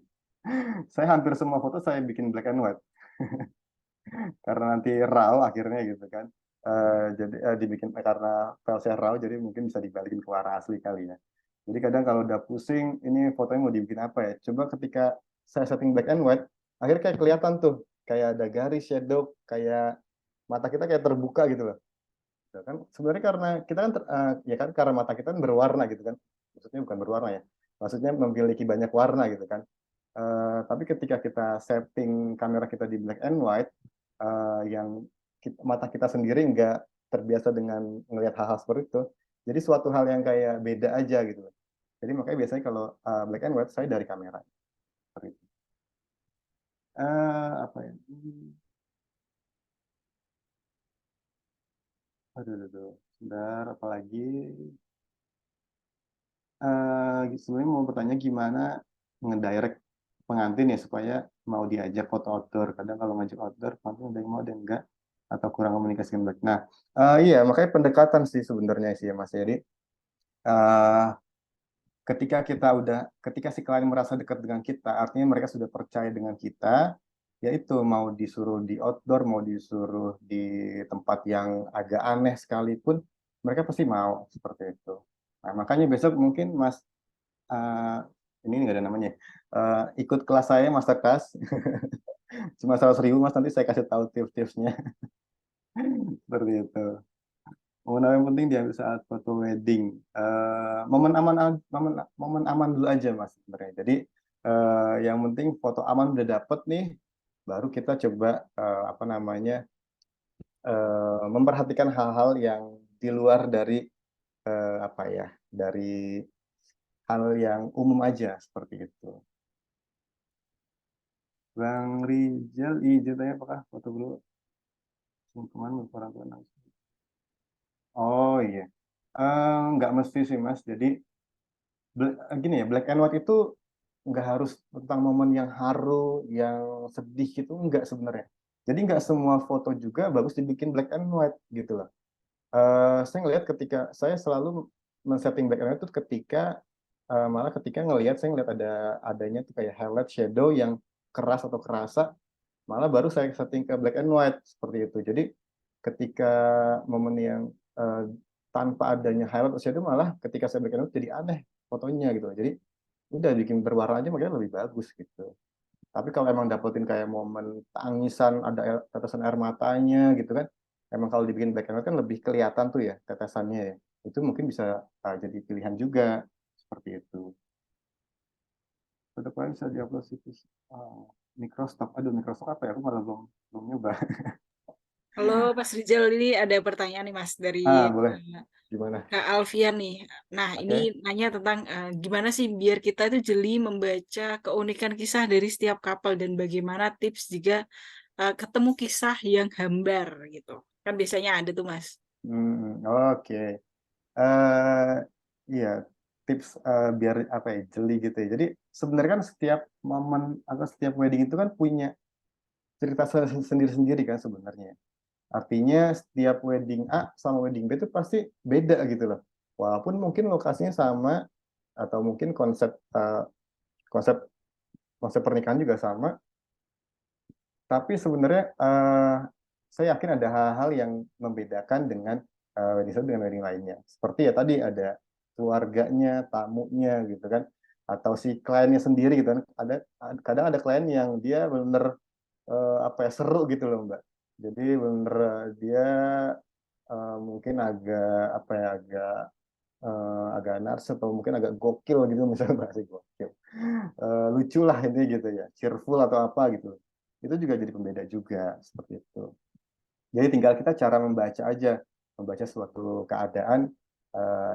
Saya hampir semua foto saya bikin black and white karena nanti raw akhirnya gitu kan. Jadi dibikin karena file saya raw jadi mungkin bisa dibalikin ke warna asli kali ya. Jadi kadang kalau udah pusing, ini fotonya mau dibikin apa ya? Coba ketika saya setting black and white, akhirnya kayak kelihatan tuh, kayak ada garis, shadow, kayak mata kita kayak terbuka gitu loh. Gitu kan sebenarnya karena kita kan ya kan karena mata kita kan berwarna gitu kan. Maksudnya bukan berwarna ya. Maksudnya memiliki banyak warna gitu kan. Tapi ketika kita setting kamera kita di black and white, yang mata kita sendiri nggak terbiasa dengan melihat hal-hal seperti itu, jadi suatu hal yang kayak beda aja gitu. Jadi makanya biasanya kalau black and white saya dari kamera. Seperti itu. Apa ya? Aduh, aduh, aduh. Sebentar, apalagi? Sebenarnya mau bertanya gimana ngedirect pengantin ya supaya mau diajak foto outdoor. Kadang kalau ngajak outdoor, pengantin ada yang mau ada yang enggak atau kurang komunikasi yang baik. Nah, iya makanya pendekatan sih sebenarnya sih ya Mas. Jadi eh, ketika si klien merasa dekat dengan kita, artinya mereka sudah percaya dengan kita, yaitu mau disuruh di outdoor, mau disuruh di tempat yang agak aneh sekalipun, mereka pasti mau seperti itu. Nah, makanya besok mungkin Mas eh, ini nggak ada namanya. Ikut kelas saya masterclass cuma 100.000 Mas, nanti saya kasih tahu tips-tipsnya seperti itu. Momen yang penting diambil saat foto wedding. Momen aman, momen aman dulu aja Mas sebenarnya. Jadi yang penting foto aman udah dapet nih, baru kita coba apa namanya memperhatikan hal-hal yang di luar dari apa ya, dari hal yang umum aja seperti itu. Bang Rizal, izin tanya apakah foto dulu kemana orang tua langsung? Oh iya, nggak mesti sih Mas. Jadi gini ya, black and white itu nggak harus tentang momen yang haru, yang sedih gitu, nggak sebenarnya. Jadi nggak semua foto juga bagus dibikin black and white gitu loh. Saya ngelihat ketika saya selalu men-setting black and white itu ketika malah ketika ngelihat saya ngelihat adanya tuh kayak highlight shadow yang keras atau kerasa, malah baru saya setting ke black and white seperti itu. Jadi ketika momen yang eh, tanpa adanya highlight atau shadow, malah ketika saya black and white jadi aneh fotonya gitu. Jadi udah bikin berwarna aja makanya lebih bagus gitu. Tapi kalau emang dapetin kayak momen tangisan, ada tetesan air matanya gitu kan, emang kalau dibikin black and white kan lebih kelihatan tuh ya tetesannya ya. Itu mungkin bisa jadi pilihan juga seperti itu. Kedepannya bisa diupload situs Microsoft. Aduh, Microsoft apa ya? Aku malah belum belum nyoba. Halo Mas Rizal, ini ada pertanyaan nih Mas dari Boleh. eh, Gimana? Kak Alfian nih. Nah, ini Oke. nanya tentang gimana sih biar kita itu jeli membaca keunikan kisah dari setiap couple dan bagaimana tips jika ketemu kisah yang hambar gitu. Kan biasanya ada tuh Mas. Oke. eh iya, tips biar apa ya, jeli gitu ya. Jadi sebenarnya kan setiap momen atau setiap wedding itu kan punya cerita sendiri-sendiri kan sebenarnya. Artinya setiap wedding A sama wedding B itu pasti beda gitu loh. Walaupun mungkin lokasinya sama atau mungkin konsep konsep pernikahan juga sama, tapi sebenarnya saya yakin ada hal-hal yang membedakan dengan wedding satu dengan wedding lainnya. Seperti ya tadi ada keluarganya, tamunya gitu kan, atau si kliennya sendiri gitu kan. Kadang ada klien yang dia benar apa ya, seru gitu loh Mbak. Jadi bener dia mungkin agak apa ya, agak narsis atau mungkin agak gokil gitu misalnya, bahasa gokil. Lucu lah ini gitu ya, cheerful atau apa gitu. Itu juga jadi pembeda juga seperti itu. Jadi tinggal kita cara membaca aja, membaca suatu keadaan,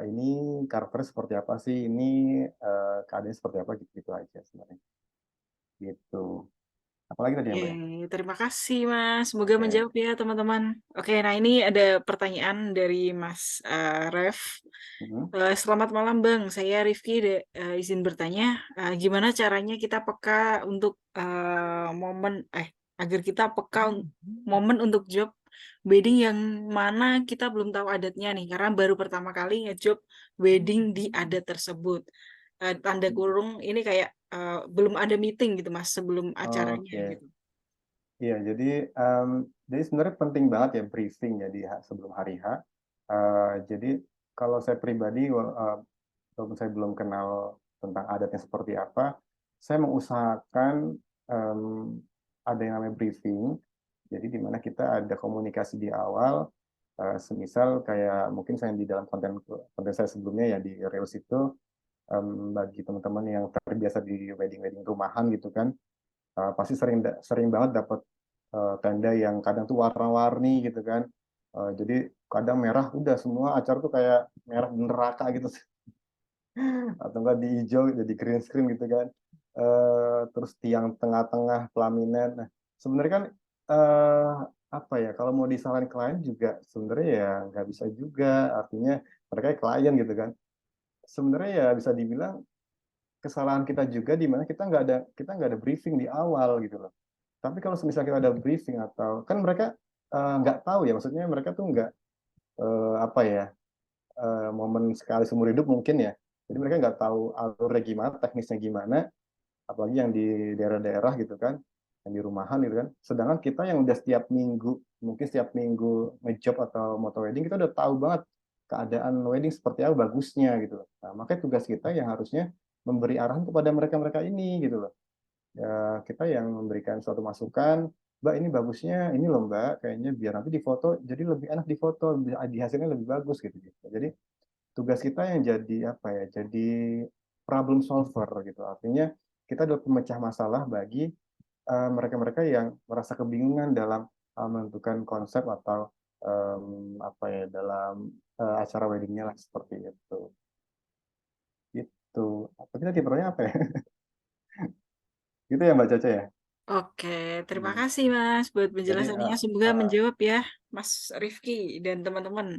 ini karakter seperti apa sih, ini keadaannya seperti apa gitu, gitu aja sebenarnya. Gitu. Apalagi tadi ya Oke, Mbak ya? terima kasih Mas. Semoga Oke. menjawab ya teman-teman. Oke, nah ini ada pertanyaan dari Mas Ref. Mhm. Selamat malam Bang, saya Rifki izin bertanya, gimana caranya kita peka untuk momen agar kita peka momen untuk job wedding yang mana kita belum tahu adatnya nih, karena baru pertama kali ngejob wedding di adat tersebut. Tanda kurung ini kayak belum ada meeting gitu Mas sebelum acaranya Oke. gitu. Iya, em, jadi sebenarnya penting banget ya briefing ya di sebelum hari H. Jadi kalau saya pribadi, walaupun saya belum kenal tentang adatnya seperti apa, saya mengusahakan em, ada yang namanya briefing. Jadi di mana kita ada komunikasi di awal, semisal kayak mungkin saya di dalam konten konten saya sebelumnya ya di Reels itu, bagi teman-teman yang terbiasa di wedding-wedding rumahan gitu kan, pasti sering sering banget dapat tenda yang kadang tuh warna-warni gitu kan. Jadi kadang merah udah semua acara tuh kayak merah neraka gitu atau enggak di hijau jadi green screen gitu kan. Terus tiang tengah-tengah pelaminan. Nah, sebenarnya kan eh, apa ya, kalau mau disalahin klien juga sebenarnya ya nggak bisa juga, artinya mereka klien gitu kan. Sebenarnya ya bisa dibilang kesalahan kita juga di mana kita nggak ada briefing di awal gitu loh. Tapi kalau misalnya kita ada briefing atau kan mereka nggak tahu ya, maksudnya mereka tuh nggak apa ya, momen sekali seumur hidup mungkin ya. Jadi mereka nggak tahu alurnya gimana, teknisnya gimana, apalagi yang di daerah-daerah gitu kan, yang di rumahan gitu kan. Sedangkan kita yang udah setiap minggu, mungkin setiap minggu ngejob atau moto wedding, kita udah tahu banget keadaan wedding seperti apa bagusnya gitu loh. Nah, makanya tugas kita yang harusnya memberi arahan kepada mereka-mereka ini gitu loh. Ya, kita yang memberikan suatu masukan, Mbak ini bagusnya ini loh Mbak, kayaknya biar nanti di foto jadi lebih enak di foto, di hasilnya lebih bagus gitu gitu. Jadi tugas kita yang jadi apa ya, jadi problem solver gitu, artinya kita adalah pemecah masalah bagi mereka-mereka yang merasa kebingungan dalam menentukan konsep atau apa ya dalam acara weddingnya lah seperti itu gitu. Tapi tadi pertanyaan apa ya? Gitu ya Mbak Caca ya. Oke, terima Hmm. kasih Mas buat Jadi penjelasannya. Semoga menjawab ya, Mas Rifki dan teman-teman.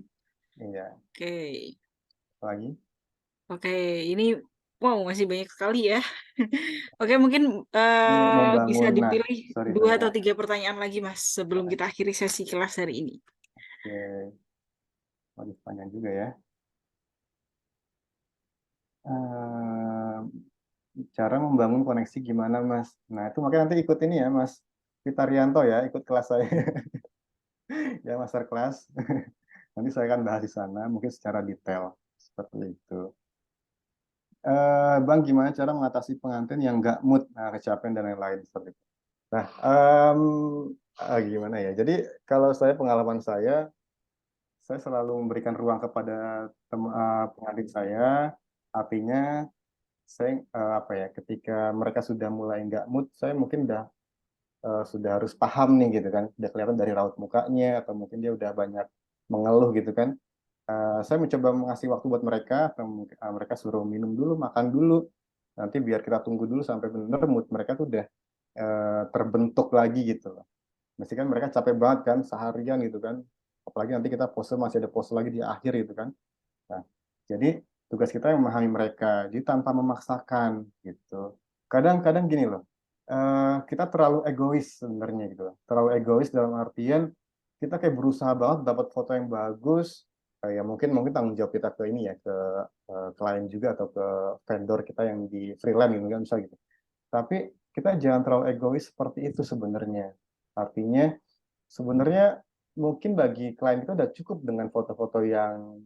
iya, Oke, lagi oke, ini wow masih banyak sekali ya. Oke, mungkin ini bisa membangun, nah dipilih sorry dua sorry atau tiga pertanyaan lagi Mas sebelum kita akhiri sesi kelas hari ini. oke, mau panjang juga ya. Eh, Cara membangun koneksi gimana Mas? Nah itu makanya nanti ikut ini ya Mas Fitarianto ya, ikut kelas saya ya master kelas. Nanti saya akan bahas di sana mungkin secara detail seperti itu. Bang, gimana cara mengatasi pengantin yang nggak mood, nah, kecapean dan lain-lain seperti itu. Nah, gimana ya? Jadi kalau saya pengalaman saya selalu memberikan ruang kepada pengantin saya. Artinya saya apa ya? Ketika mereka sudah mulai nggak mood, saya mungkin sudah harus paham nih gitu kan. Udah kelihatan dari raut mukanya atau mungkin dia udah banyak mengeluh gitu kan. Saya mencoba mengasih waktu buat mereka, atau mereka suruh minum dulu, makan dulu. Nanti biar kita tunggu dulu sampai benar mood mereka tuh udah terbentuk lagi gitu loh. Mesti kan mereka capek banget kan seharian gitu kan. Apalagi nanti kita pose masih ada pose lagi di akhir gitu kan. Nah, jadi tugas kita yang memahami mereka, jadi tanpa memaksakan gitu. Kadang-kadang gini loh, kita terlalu egois sebenarnya gitu loh. Terlalu egois dalam artian kita kayak berusaha banget dapat foto yang bagus. Ya mungkin mungkin tanggung jawab kita ke ini ya ke klien juga atau ke vendor kita yang di freelance gitu kan bisa gitu. Tapi kita jangan terlalu egois seperti itu sebenarnya. Artinya sebenarnya mungkin bagi klien kita udah cukup dengan foto-foto yang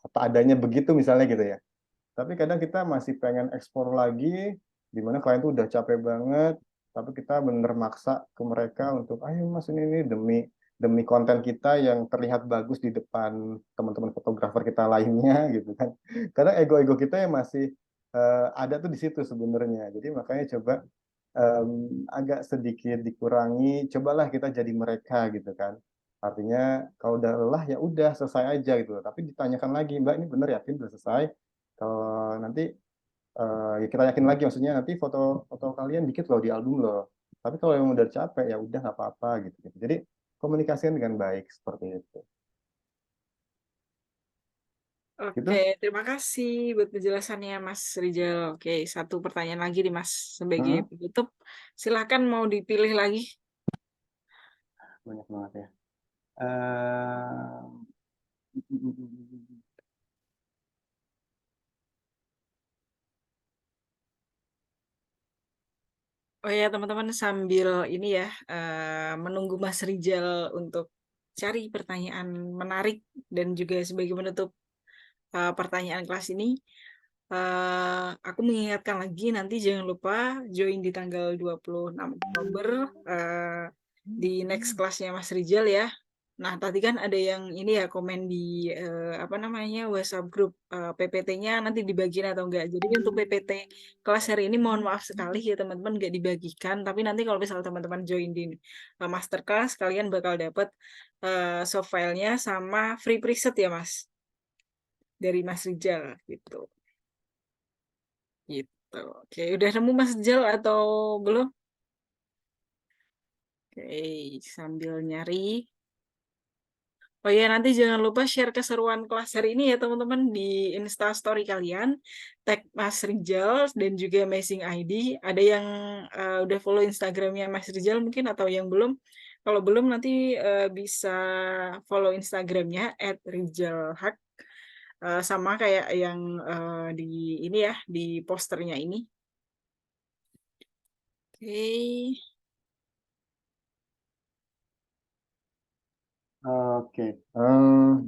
apa adanya begitu misalnya gitu ya. Tapi kadang kita masih pengen eksplor lagi, di mana klien tuh udah capek banget, tapi kita bener maksa ke mereka untuk, ayo mas ini demi demi konten kita yang terlihat bagus di depan teman-teman fotografer kita lainnya gitu kan. Kadang ego-ego kita yang masih ada tuh di situ sebenarnya. Jadi makanya coba agak sedikit dikurangi, cobalah kita jadi mereka gitu kan. Artinya kalau udah lelah ya udah selesai aja gitu. Tapi ditanyakan lagi, Mbak ini bener yakin udah selesai? Kalau nanti ya kita yakin lagi, maksudnya nanti foto foto kalian dikit loh di album loh. Tapi kalau yang udah capek ya udah nggak apa-apa gitu, gitu. Jadi komunikasikan dengan baik seperti itu. Oke, Gitu? terima kasih buat penjelasannya Mas Rizal. Oke, satu pertanyaan lagi nih Mas sebagai Hmm, penutup. Silakan mau dipilih lagi. banyak banget ya. Eh, Oh ya teman-teman sambil ini ya menunggu Mas Rizal untuk cari pertanyaan menarik dan juga sebagai penutup pertanyaan kelas ini, aku mengingatkan lagi nanti jangan lupa join di tanggal 26 Oktober di next kelasnya Mas Rizal ya. Nah, tadi kan ada yang ini ya komen di apa namanya WhatsApp grup PPT-nya nanti dibagiin atau enggak. Jadi untuk PPT kelas hari ini mohon maaf sekali ya teman-teman nggak dibagikan. Tapi nanti kalau misalnya teman-teman join di masterclass, kalian bakal dapat soft file-nya sama free preset ya Mas dari Mas Rizal gitu. Gitu. Oke, udah nemu Mas Rizal atau belum? Oke, sambil nyari. Oh ya, nanti jangan lupa share keseruan kelas hari ini ya teman-teman di Insta Story kalian. Tag Mas Rizal dan juga Amazing ID. Ada yang udah follow Instagramnya Mas Rizal mungkin atau yang belum. Kalau belum nanti bisa follow Instagramnya @rizalhaq. Sama kayak yang di ini ya, di posternya ini. Oke. Oke,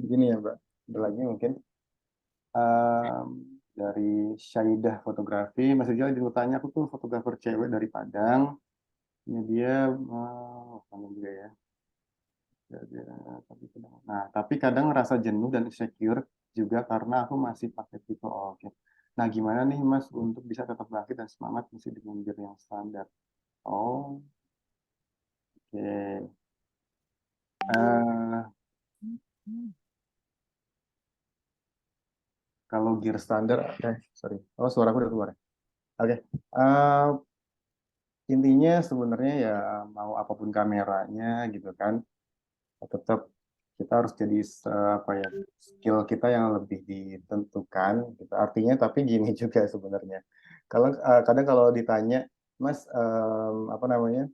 gini ya Mbak. Ada lagi mungkin Em, dari Syaidah Fotografi. Mas Rizal dulu tanya, aku tuh fotografer cewek dari Padang. Ini dia, apa juga ya. Nah, tapi kadang ngerasa jenuh dan insecure juga karena aku masih pakai tipe oke. Nah, gimana nih Mas untuk bisa tetap bangkit dan semangat masih dengan gear yang standar? Oh, oke. Eh, kalau gear standar, sorry. Oh, suaraku udah keluar. Oke. Eh, intinya sebenarnya ya mau apapun kameranya gitu kan, tetap kita harus jadi apa ya, skill kita yang lebih ditentukan gitu. Artinya tapi gini juga sebenarnya. Kalau kadang kalau ditanya, Mas, apa namanya,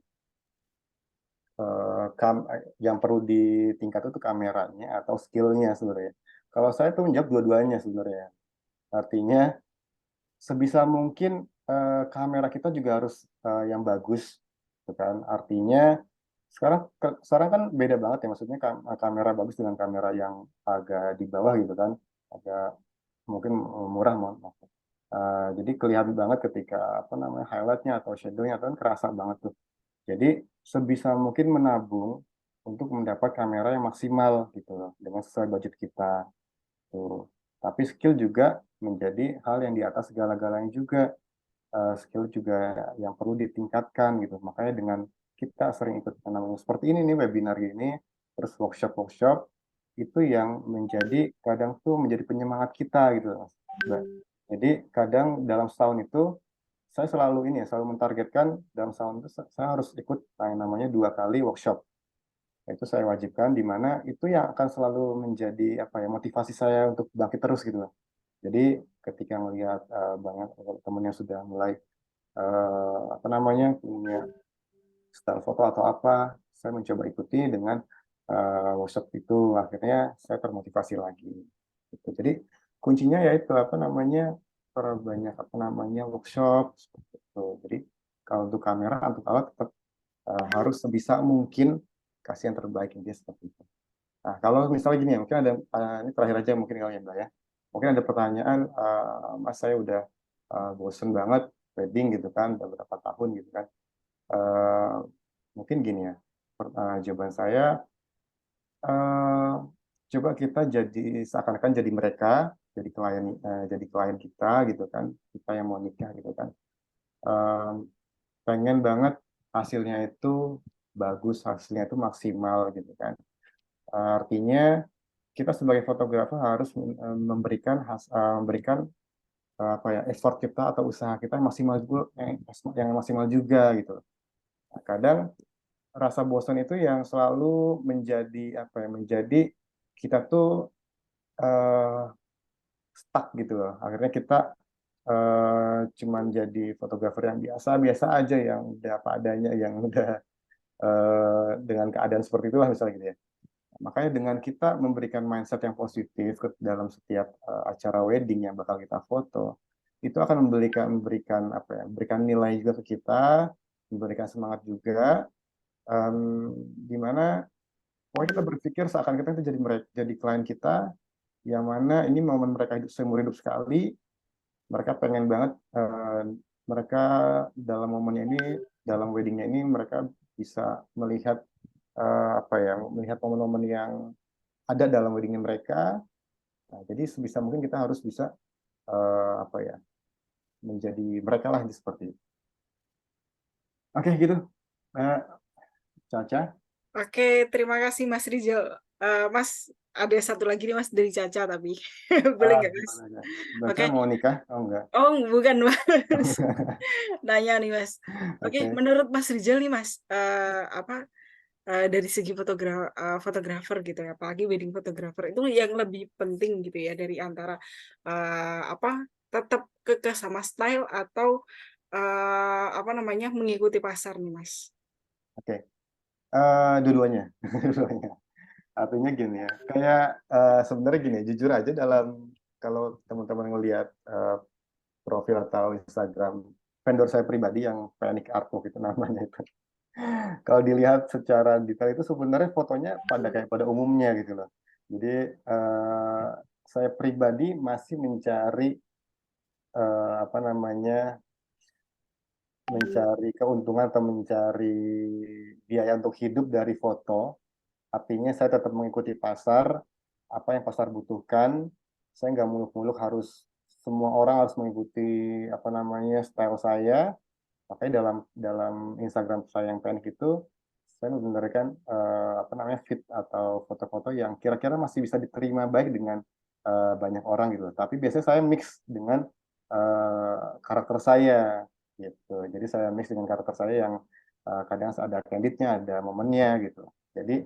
yang perlu ditingkat itu kameranya atau skillnya sebenarnya. Kalau saya tuh menjawab dua-duanya sebenarnya. Artinya sebisa mungkin kamera kita juga harus yang bagus, gitu kan. Artinya sekarang kan beda banget ya, maksudnya kamera bagus dengan kamera yang agak di bawah gitu kan, agak mungkin murah, mohon maaf. Jadi kelihatan banget ketika apa namanya highlightnya atau shadownya itu kan kerasa banget tuh. Jadi sebisa mungkin menabung untuk mendapat kamera yang maksimal gitu loh, dengan sesuai budget kita tuh. Tapi skill juga menjadi hal yang di atas segala-galanya juga. Skill juga yang perlu ditingkatkan gitu. Makanya dengan kita sering ikut yang namanya seperti ini nih, webinar gini, terus workshop-workshop, itu yang menjadi kadang tuh menjadi penyemangat kita gitu, Mas. Mbak. Jadi kadang dalam setahun itu saya selalu ini ya, selalu mentargetkan dalam setahun itu saya harus ikut yang namanya 2 kali workshop. Itu saya wajibkan, di mana itu yang akan selalu menjadi apa ya, motivasi saya untuk bangkit terus gitu loh. Jadi ketika melihat banyak teman yang sudah mulai apa namanya, punya style foto atau apa, saya mencoba ikuti dengan workshop itu, akhirnya saya termotivasi lagi gitu. Jadi kuncinya yaitu apa namanya, perbanyak apa namanya workshop seperti itu. Jadi kalau untuk kamera, untuk alat tetap harus sebisa mungkin kasih yang terbaik, intinya seperti itu. Nah, kalau misalnya gini ya, mungkin ada ini terakhir aja mungkin kali ya Mbak ya. Mungkin ada pertanyaan, Mas saya udah bosen banget wedding gitu kan, udah berapa tahun gitu kan. Eh, mungkin gini ya, jawaban saya, eh, coba kita jadi seakan-akan jadi mereka, jadi klien kita gitu kan, kita yang mau nikah gitu kan. Eh, pengen banget hasilnya itu bagus, hasilnya itu maksimal gitu kan. Artinya kita sebagai fotografer harus memberikan apa ya, effort kita atau usaha kita yang maksimal juga, yang maksimal juga gitu. Nah, kadang rasa bosan itu yang selalu menjadi apa ya, menjadi kita tuh eh, stuck gitu loh. Akhirnya kita cuman jadi fotografer yang biasa-biasa aja, yang udah apa adanya, yang udah dengan keadaan seperti itulah misalnya gitu ya. Makanya dengan kita memberikan mindset yang positif ke dalam setiap acara wedding yang bakal kita foto, itu akan memberikan apa ya, memberikan nilai juga ke kita, memberikan semangat juga, di mana pokoknya kita berpikir seakan kita itu jadi klien kita, yang mana ini momen mereka seumur hidup sekali, mereka pengen banget mereka dalam momen ini, dalam weddingnya ini mereka bisa melihat apa ya, melihat momen-momen yang ada dalam weddingnya mereka. Nah, jadi sebisa mungkin kita harus bisa apa ya, menjadi mereka lah seperti itu. Oke gitu, uh, Caca. Oke, terima kasih Mas Rizal. Mas, ada satu lagi nih Mas dari Caca tapi boleh nggak Mas? Gimana ya? Baca Oke. mau nikah? Oh enggak. Oh, bukan Mas. Nanya nih Mas. Oke, Oke. menurut Mas Rizal nih Mas, apa dari segi fotografer gitu ya, apalagi wedding photographer itu yang lebih penting gitu ya dari antara apa tetap kekeh sama style atau apa namanya mengikuti pasar nih Mas. Oke. Dua-duanya. Dua-duanya. Artinya gini ya, kayak sebenarnya gini, jujur aja dalam kalau teman-teman ngelihat profil atau Instagram vendor saya pribadi yang Panic Artwork itu namanya itu. Kalau dilihat secara detail itu sebenarnya fotonya pada kayak pada umumnya gitu loh. Jadi saya pribadi masih mencari apa namanya, mencari keuntungan atau mencari biaya untuk hidup dari foto. Artinya saya tetap mengikuti pasar, apa yang pasar butuhkan. Saya nggak muluk-muluk harus semua orang harus mengikuti apa namanya style saya. Makanya dalam dalam Instagram saya yang pendek itu saya memberikan apa namanya feed atau foto-foto yang kira-kira masih bisa diterima baik dengan banyak orang gitu. Tapi biasanya saya mix dengan karakter saya gitu. Jadi saya mix dengan karakter saya yang kadang ada candidnya, ada momennya gitu. Jadi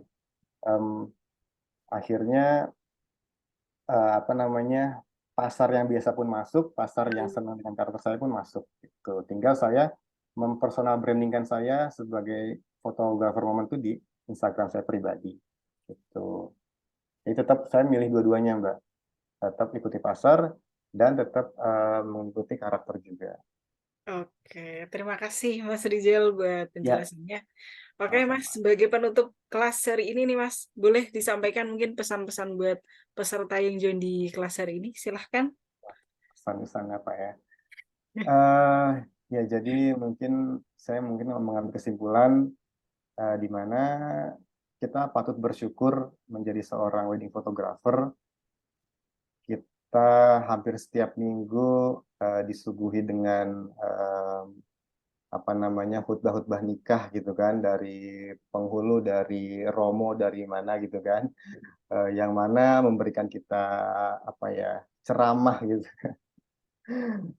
em, akhirnya apa namanya pasar yang biasa pun masuk, pasar yang senang dengan karakter saya pun masuk. Gitu. Tinggal saya mempersonal brandingkan saya sebagai fotografer momen itu di Instagram saya pribadi. Gitu. Jadi tetap saya milih dua-duanya, Mbak. Tetap ikuti pasar dan tetap mengikuti karakter juga. Oke, terima kasih Mas Rizal buat Ya, penjelasannya. Oke Mas, sama-sama. sebagai penutup kelas hari ini nih Mas, boleh disampaikan mungkin pesan-pesan buat peserta yang join di kelas hari ini? Silahkan. Pesan-pesan apa ya? Eh ya, jadi mungkin saya mungkin mengambil kesimpulan di mana kita patut bersyukur menjadi seorang wedding photographer. Kita hampir setiap minggu disuguhi dengan apa namanya khutbah-khutbah nikah gitu kan dari penghulu, dari romo, dari mana gitu kan, yang mana memberikan kita apa ya ceramah gitu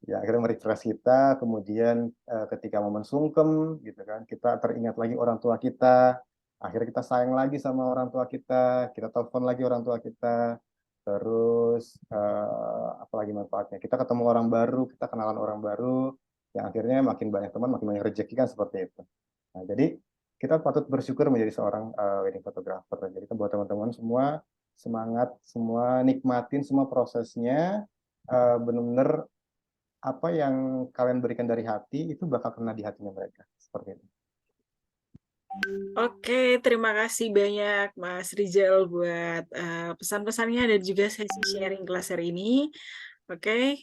ya akhirnya merefresh kita. Kemudian ketika momen sungkem gitu kan kita teringat lagi orang tua kita, akhirnya kita sayang lagi sama orang tua kita telepon lagi orang tua kita, terus apalagi manfaatnya kita ketemu orang baru, kita kenalan orang baru, yang akhirnya makin banyak teman makin banyak rezeki kan seperti itu. Nah jadi kita patut bersyukur menjadi seorang wedding photographer. Jadi buat teman-teman semua semangat, semua nikmatin semua prosesnya, benar-benar apa yang kalian berikan dari hati itu bakal kena di hatinya mereka seperti itu. Oke, terima kasih banyak Mas Rizal buat pesan-pesannya dan juga sesi sharing kelas hari ini. Oke,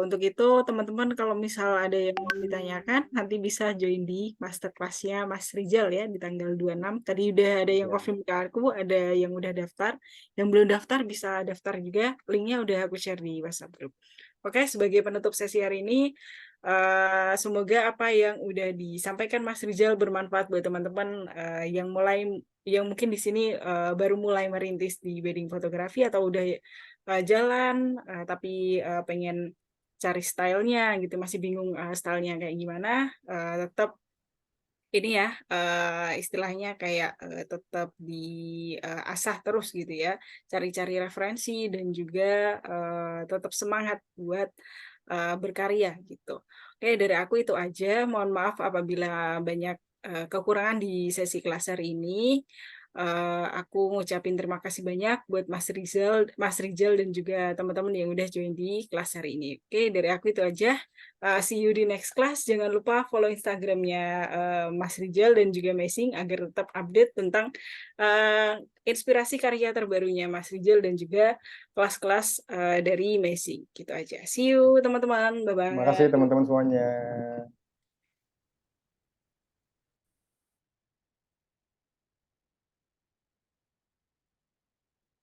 untuk itu teman-teman kalau misal ada yang mau ditanyakan, nanti bisa join di masterclass-nya Mas Rizal ya di tanggal 26. Tadi udah ada yang Ya, confirm ke aku, ada yang udah daftar. Yang belum daftar bisa daftar juga, linknya udah aku share di WhatsApp group. Oke, sebagai penutup sesi hari ini, semoga apa yang udah disampaikan Mas Rizal bermanfaat buat teman-teman yang mungkin di sini baru mulai merintis di wedding fotografi atau udah jalan tapi pengen cari stylenya gitu masih bingung stylenya kayak gimana tetap ini ya istilahnya kayak tetap diasah terus gitu ya cari-cari referensi dan juga tetap semangat buat berkarya gitu. Oke, dari aku itu aja. Mohon maaf apabila banyak kekurangan di sesi kelas hari ini. Aku ngucapin terima kasih banyak buat Mas Rizal dan juga teman-teman yang udah join di kelas hari ini. Oke, dari aku itu aja. See you di next class. Jangan lupa follow Instagramnya Mas Rizal dan juga Messing agar tetap update tentang inspirasi karya terbarunya Mas Rizal dan juga kelas-kelas dari Messing. Gitu aja. See you teman-teman. Terima kasih Bye-bye. teman-teman semuanya.